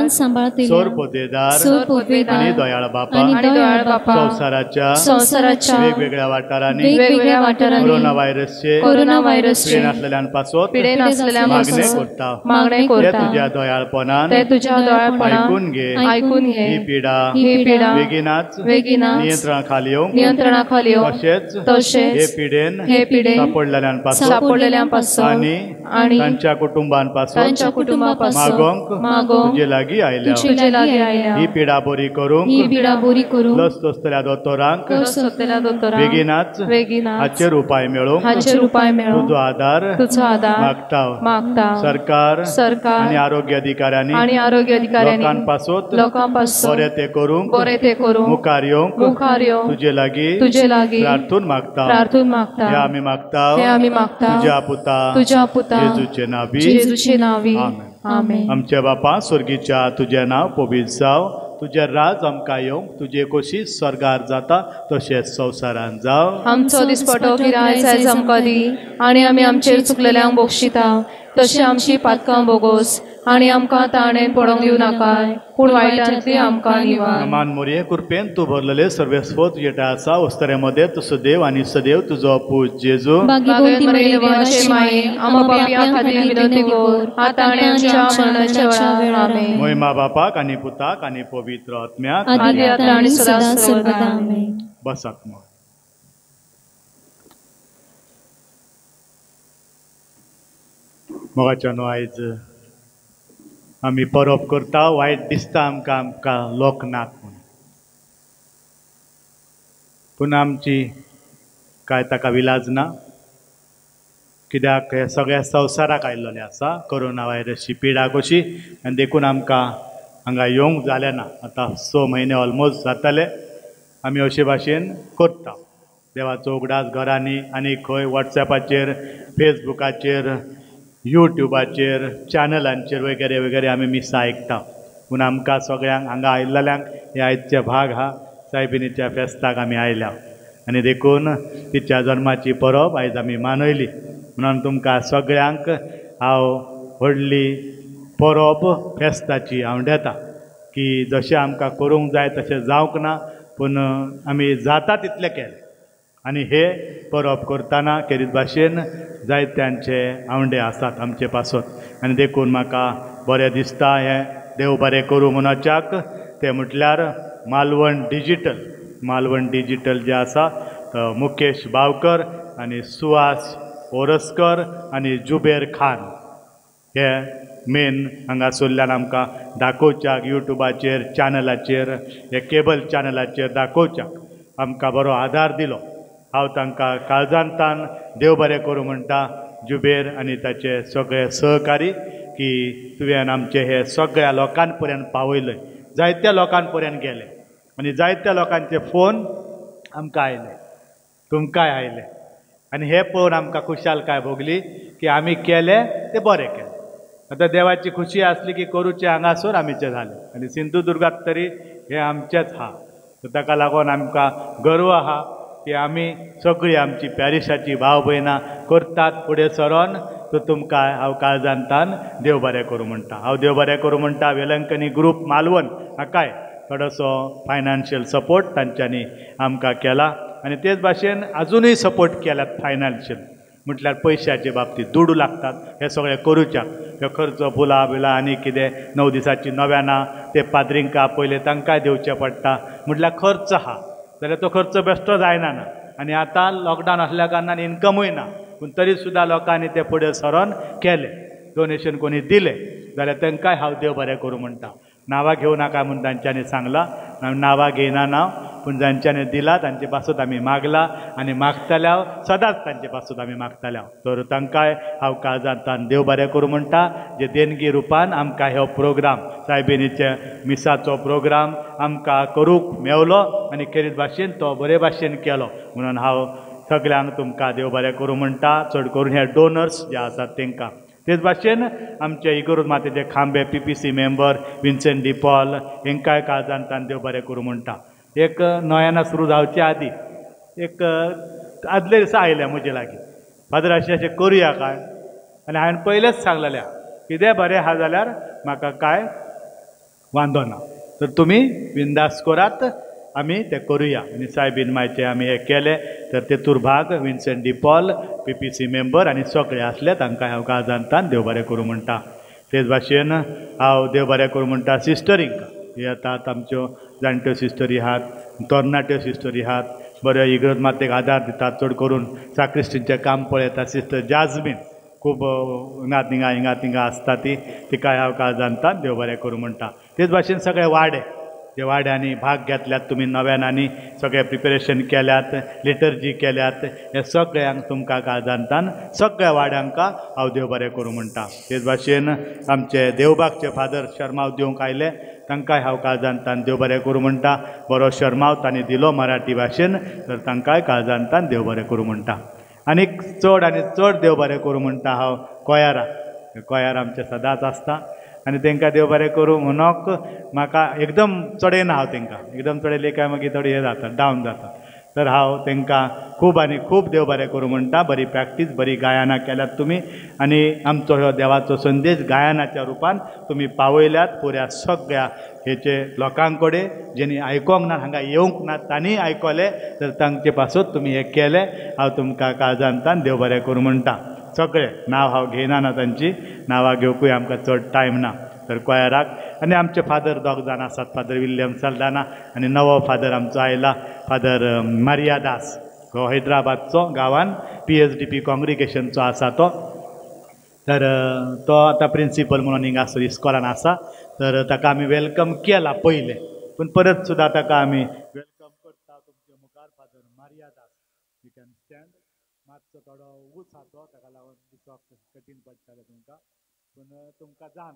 सांबाळतल्या सौर पोतेदार आणि दयाळ बापा संवसाराच्या वेगवेगळ्या वाठारांनी कोरोना व्हायरसचे पिडेन आसलेल्यांपासून मागणे करता तुझ्या दयाळपणान ऐकून घे ही पिडा बेगीनाच नियंत्रणाखाली येवंक तशेंच हे पिडेन सापडलेल्यांपासून आणि तांच्या कुटुंबांपासून मागोंक तुजे लागीं आयल्या ही पिडा बरी करूंक लस टोचतल्या दोतोरांक बेगीनाच हाचेर उपाय मेळोवंक तुजो आदार मागता सरकार आनी आरोग्य अधिकाऱ्यांनी लोकांपासून बरें ते करूंक मुखार येवंक तुजे लागीं प्रार्थून मागता हे आमी मागता तुज्या पुता जेजूचे नांवी आमेन. आमचे बापा स्वर्गीच्या तुझे नांव पवित्र जाव तुझे राज आमकां येवंक तुजे कशी स्वर्गार जाता तशेंच संवसारान जाव. आमचो दिसपटो गिराय आयज आमकां दी आनी आमी आमचेर चुकलेल्यांक बक्षिता तशें आमची पातकां बोगोस आनी आमकां ताणेन पडोवंक दिवं नाकाय पूण वायटांतली आमकां निवार. मान मोरये कृपेन तूं भरलेले सर्वेस्व तुजेटा आसा वस्तरेमध्ये तुजो देव आनी सदैव तुजो पूज जेजू देवाचे माये आमकां पापियां खातीर विनंती कर आतां आनी आमच्या मरणाच्या वेळार आमेन. महिमा बापाक आनी पुताक आनी पवित्र आत्म्याक आदी आतां आनी सदांच सर्वदा आमेन. बसात मग. मोगाच्या न्हू आयज आमी परब करता वायट दिसता आमकां लोक नात म्हणून पूण आमची कांय ताका विलाज ना कित्याक हे सगळ्या संवसाराक आयिल्लें आसा कोरोना व्हायरसची पिडा कशी आनी देखून आमकां हांगा येवंक जालें ना. आतां 6 म्हयने ऑलमोस्ट जाताले आमी अशे भाशेन करता देवाचो उगडास घरांनी आनी खंय वॉट्सॅपाचेर फेसबुकाचेर यूट्यूबाचेर चॅनलांचेर वगैरे वगैरे आमी मिसा आयकता पूण आमकां सगळ्यांक हांगा आयिल्ल्यांक हे आयजचे भाग हा सायबिणीच्या फेस्ताक आमी आयल्या आनी देखून तिच्या जन्माची परब आयज आमी मनयली म्हणून तुमकां सगळ्यांक हांव व्हडली परब फेस्ताची हांव दिता की जशें आमकां करूंक जाय तशें जावंक ना पूण आमी जाता तितलें केलें आनी हे परब करतना खेरीत भाशेन जायत्यांचे आवंडे आसात आमचे पासून आनी देखून म्हाका बरें दिसता हें देव बरें करूं म्हणच्याक ते म्हटल्यार मालवण डिजिटल जे आसा मुकेश बावकर आनी सुहास ओरसकर आनी जुबेर खान हे मेन हांगासरल्यान आमकां दाखोवच्याक यूट्यूबाचेर चॅनलाचेर हे केबल चॅनलाचेर दाखोवच्याक आमकां बरो आदार दिलो. हांव तांकां काळजांतान देव बरें करूं म्हणटा जुबेर आनी ताचे सगळे सहकारी की तुवें आमचे हे सगळ्या लोकां पर्यंत पावयले जायत्या लोकां पर्यंत गेले आनी जायत्या लोकांचे फोन आमकां आयले तुमकांय आयले आनी हे पळोवन आमकां खुशालकाय भोगली की आमी केलें तें बरें केलें. आतां देवाची खुशी आसली की करूचे हांगासर आमीचे जालें आनी सिंधुदुर्गाक तरी हे आमचेच हा. ताका लागून आमकां गर्व आहा की आमी सगळीं आमची पॅरिशाची भाव भयणां करतात फुडें सरोन. सो तुमकां हांव काळजांतान देव बरें करूं म्हणटा. हांव देव बरें करूं म्हणटा वेलंकनी ग्रूप मालवण हाकाय थोडोसो फायनान्शियल सपोर्ट तांच्यांनी आमकां केला आनी तेच भाशेन आजुनूय सपोर्ट केल्यात फायनान्शियल म्हटल्यार पयशाचे बाबतींत दुडू लागतात हे सगळें करूच्याक हे खर्च फुलां बिलां आनी कितें 9 दिसांची नव्याना ते पाद्रींक पयले तांकांय दिवचें पडटा म्हटल्यार खर्च आहा जाल्यार तो खर्च बेश्टो जायना ना आनी आतां लॉकडावन आसल्या कारणान इन्कमूय ना पूण तरी सुद्दां लोकांनी ते फुडें सरोन केले डोनेशन कोणी दिले जाल्यार तांकांय हांव देव बरें करूं म्हणटा नांवां घेवं नाका म्हूण तांच्यांनी सांगलां नांवां घेयना ना पूण जांच्यांनी दिलां तांचे पासून आमी मागला आनी मागतल्या सदांच तांचे पासून आमी मागतल्या तर तांकांय हांव काळजांतल्यान देव बरें करूं म्हणटा जे देणगी रुपान आमकां हो प्रोग्राम सायबिणीचे मिसाचो प्रोग्राम आमकां करूंक मेवलो आनी खेरीत भाशेन तो बरे भाशेन केलो म्हणून हांव सगळ्यांक तुमकां देव बरें करूं म्हणटा चड करून हे डोनर्स जे आसात तांकां तेच भाशेन आमचे इगोर्ज मातेचे खांबे PPC member Vincent de Paul हांकांय काळजांतल्यान देव बरें करूं म्हणटा एक नोयाना सुरू जावचे आदी एक आदले दिसा आयले म्हजे लागीं फादर अशें करुया काय आनी हांवें पयलेंच सांगलेलें कितें बरें आहा जाल्यार म्हाका काय वांदो ना तर तुमी बिंदास करात आमी ते करुया आनी सायबीन मायचे आमी हे केले तर तेतूर भाग Vincent de Paul PPC member आनी सगळे आसले तांकां हांव काळजांतल्यान देव बरें करूं म्हणटा तेच भाशेन हांव देव बरें करूं म्हणटा सिस्टरींक येतात आमच्यो जाणट्यो सिस्टरी आहात तरणाट्यो सिस्टरी आहात बऱ्यो इगर्ज मातेक आदार दितात चड करून साक्रिस्टींचें काम पळयता सिस्टर जाजमीन खूब हिंगा तिंगा आसता ती तिकाय हांव काळजांतल्यान देव बरें करूं म्हणटा तेच भाशेन सगळे वाडे जे वाड्यांनी भाग घेतल्यात तुमी नव्यानांनी सगळे प्रिपेरेशन केल्यात लिटर्जी केल्यात हे सगळ्यांक तुमकां काळजांतल्यान सगळ्या वाड्यांक हांव देव बरें करूं म्हणटा तेच भाशेन आमचे देवबागचे फादर शर्माव दिवंक आयले तांकांय हांव काळजांतल्यान देव बरें करूं म्हणटा बरो शर्माव तांणी दिलो मराठी भाशेन तर तांकांय काळजांतल्यान देव बरें करूं म्हणटा आनीक चड आनी चड देव बरें करूं म्हणटा हांव कोयार आमचे सदांच आसता आनी तांकां देव बरें करूं म्हणोक म्हाका एकदम चडयना हांव तांकां एकदम चडयले काय मागीर थोडी हे जाता डावन जाता तर हांव तांकां खूब आनी खूब देव बरें करूं म्हणटा बरी प्रॅक्टीस बरी गायनां केल्यात तुमी आनी आमचो ह्यो देवाचो संदेश गायनाच्या रुपान तुमी पावयल्यात पुऱ्या सगळ्या हेचे लोकां कडेन जेणी आयकोंक ना हांगा येवंक ना तांणी आयकले तर तांचे पासून तुमी हे केले हांव तुमकां काळजांतल्यान देव बरें करूं म्हणटा सगळे नांव हांव घेयना ना तांची नांवां घेवकूय आमकां चड टायम ना तर कोयाराक आनी आमचे फादर दोग जाण आसात फादर विल्यम साल्दाना आनी नवो फादर आमचो आयला फादर मारिया दास हो हैदराबादचो गांवान PSDP कॉंग्रिगेशनचो आसा तो तर तो आतां प्रिंसिपल म्हणून हिंगा इस्कॉलान आसा तर ताका आमी वेलकम केला पयले पूण परत सुद्दां ताका आमी वेलकम करता तुमचे मुखार father Maria Das you can stand मातसो थोडो ऊच आसा तो ताका लागून दिसोक कठीण पडटलें तुमकां पूण तुमकां जाण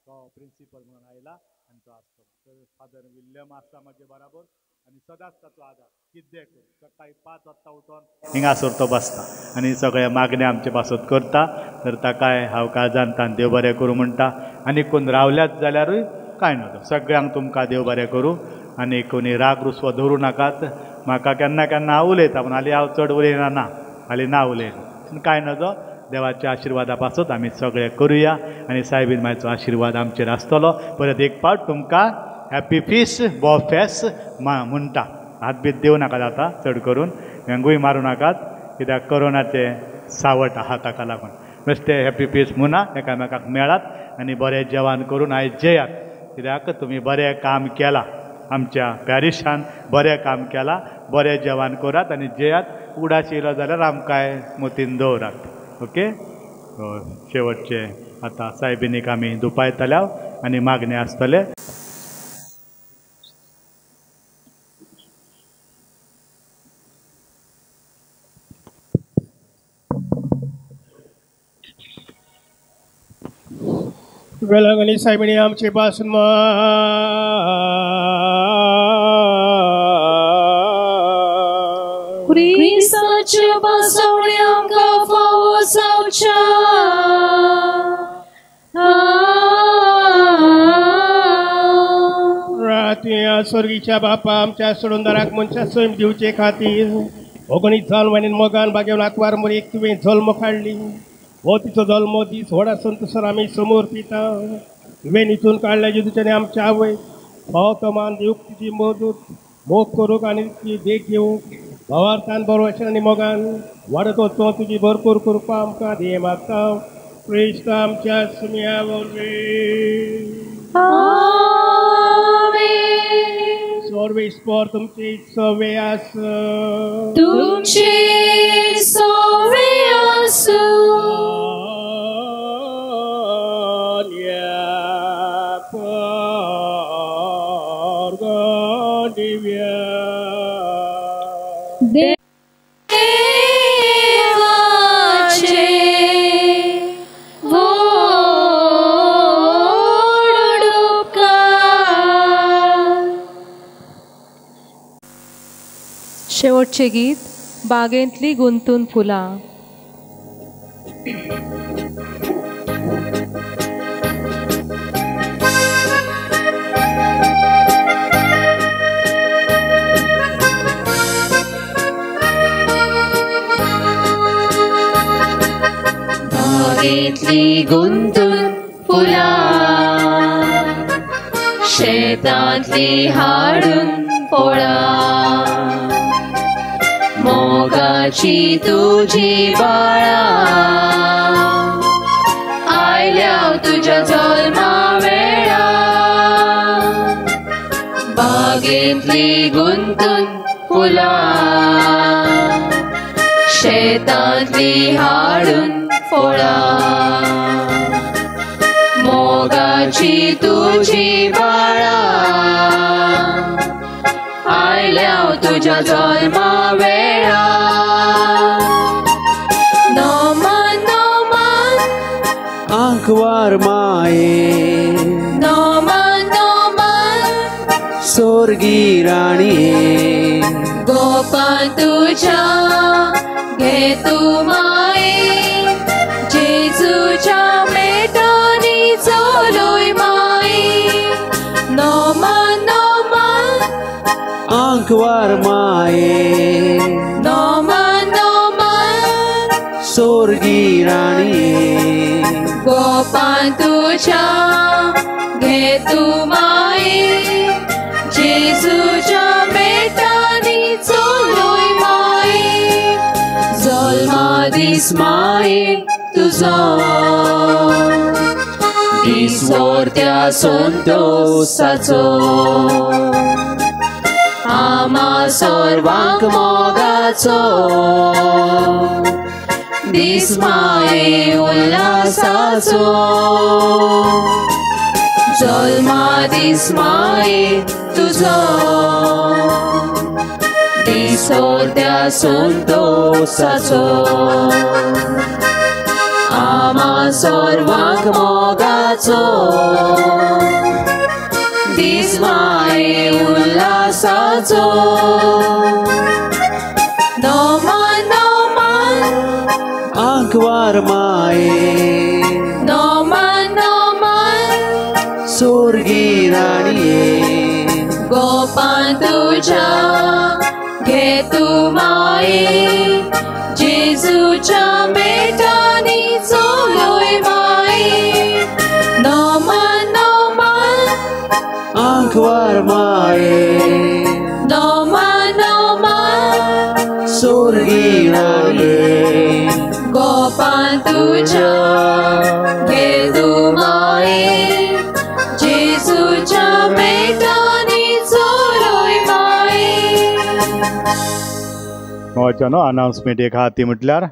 तो प्रिंसिपल म्हणून आयला आनी तो आसतलो तर फादर विल्यम आसा म्हाजे बराबर आनी सदांच ताचो आदार कितें करून सकाळी 5 वाजता उठोन हिंगासर तो बसता आनी सगळे मागणे आमचे पासत करता तर ताकाय हांव काळजांतल्यान देव बरें करूं म्हणटा आनी कोण रावल्यात जाल्यारूय कांय नजो सगळ्यांक तुमकां देव बरें करूं आनी कोणी राग रुसवो धरूं नाकात म्हाका केन्ना केन्ना हांव उलयता पूण हालीं हांव चड उलयना ना हालीं ना उलयना कांय नजो देवाच्या आशिर्वादा पासून आमी सगळे करुया आनी सायबीन मायचो आशिर्वाद आमचेर आसतलो परत एक पावट तुमकां हॅपी फीस्ट बो फेस्ट म्हणटा हात बीत दिवं नाका जाता चड करून हेंगूय मारूं नाकात कित्याक कोरोनाचे सावट आहा ताका लागून बेश्टे हॅपी फीस्ट म्हणा एकामेकाक मेळात आनी बरें जेवण करून आयज जेयात कित्याक तुमी बरें काम केलां आमच्या पॅरिशान बरें काम केलां बरें जेवण करात आनी जेयात उडाश येयलो जाल्यार आमकांय मतीन दवरात ओके शेवटचे आतां सायबिनीक आमी दुपायतल्या आनी मागणे आसतले वेलांगणी सायबिणी आमचे पासून क्रिस्ताच्या बसवणे आमकां फावो जावच्या राती स्वर्गीच्या बापा आमच्या सोडूनदाराक मनशा सैम दिवचे खातीर ओगणीस जल्म मोगान बागेवन आत्वार मोरीक तुवें जल्म काडली हो तिचो जल्म दीस व्हडा संतोशान आमी समोर पिता तुवें न्हिदून काडल्या जेजूच्यानी आमच्या आवय भाव मान दिवूंक तिची मजूत मोग करूंक आनी ती देख घेवंक भावार्थान बरोवचें आनी मोगान वाडत वचूं तुजी भरपूर कृपा आमकां दे मागता क्रिस्त आमच्या सुम्या वरवीं परमेश्वर तुमची सवे आस तुमचे सोवे आसू शेवटचे गीत बागेंतली गुंतून फुलां. बागेंतली गुंतून फुलां शेतांतली हाडून फळां मोगाची तुझी बाळा आयल्या तुझ्या जल्मा वेळा बागेंतली गुंतून फुलां शेतांतली हाडून फळां मोगाची तुझी बाळा आयल्या तुझ्या जल्मा वेळा नोमान नोमान आंकवार माये नोमान नोमान सोर्गी राणी गोपाल तुझ्या घे तू माये जेजूच्या मेटानी चलोय माये नोमान नोमान आंकवार माये नोमान नोमान सोर्गी राणी गोपाल तुझ्या घे तू माये जेजूच्या मेटानी चलोय माये जल्मा दीस माये तुझो दीस वर्त्या संतोषाचो आमा सर्वांक मोगाचो दीस माये उल्हासाचो जल्मा दीस माये तुझो दीस वर्त्या संतोषाचो आमा सर्वांक मोगाचो दीस माये उल्हासाचो नोमान नोमान आंकवार माये नोमान नोमान सोर्गी राणी गोपाल तुझ्या घे तू माये जेजूच्या मेटानी चलोय माये नोमान नोमान आंकवार माये नोमान नोमान सोर्गी राणी गोपाल तुझ्या घे तू माये जेजूच्या मेटानी चलोय माये मोच्यानो अनाउन्समेंट एक हाती म्हटल्यार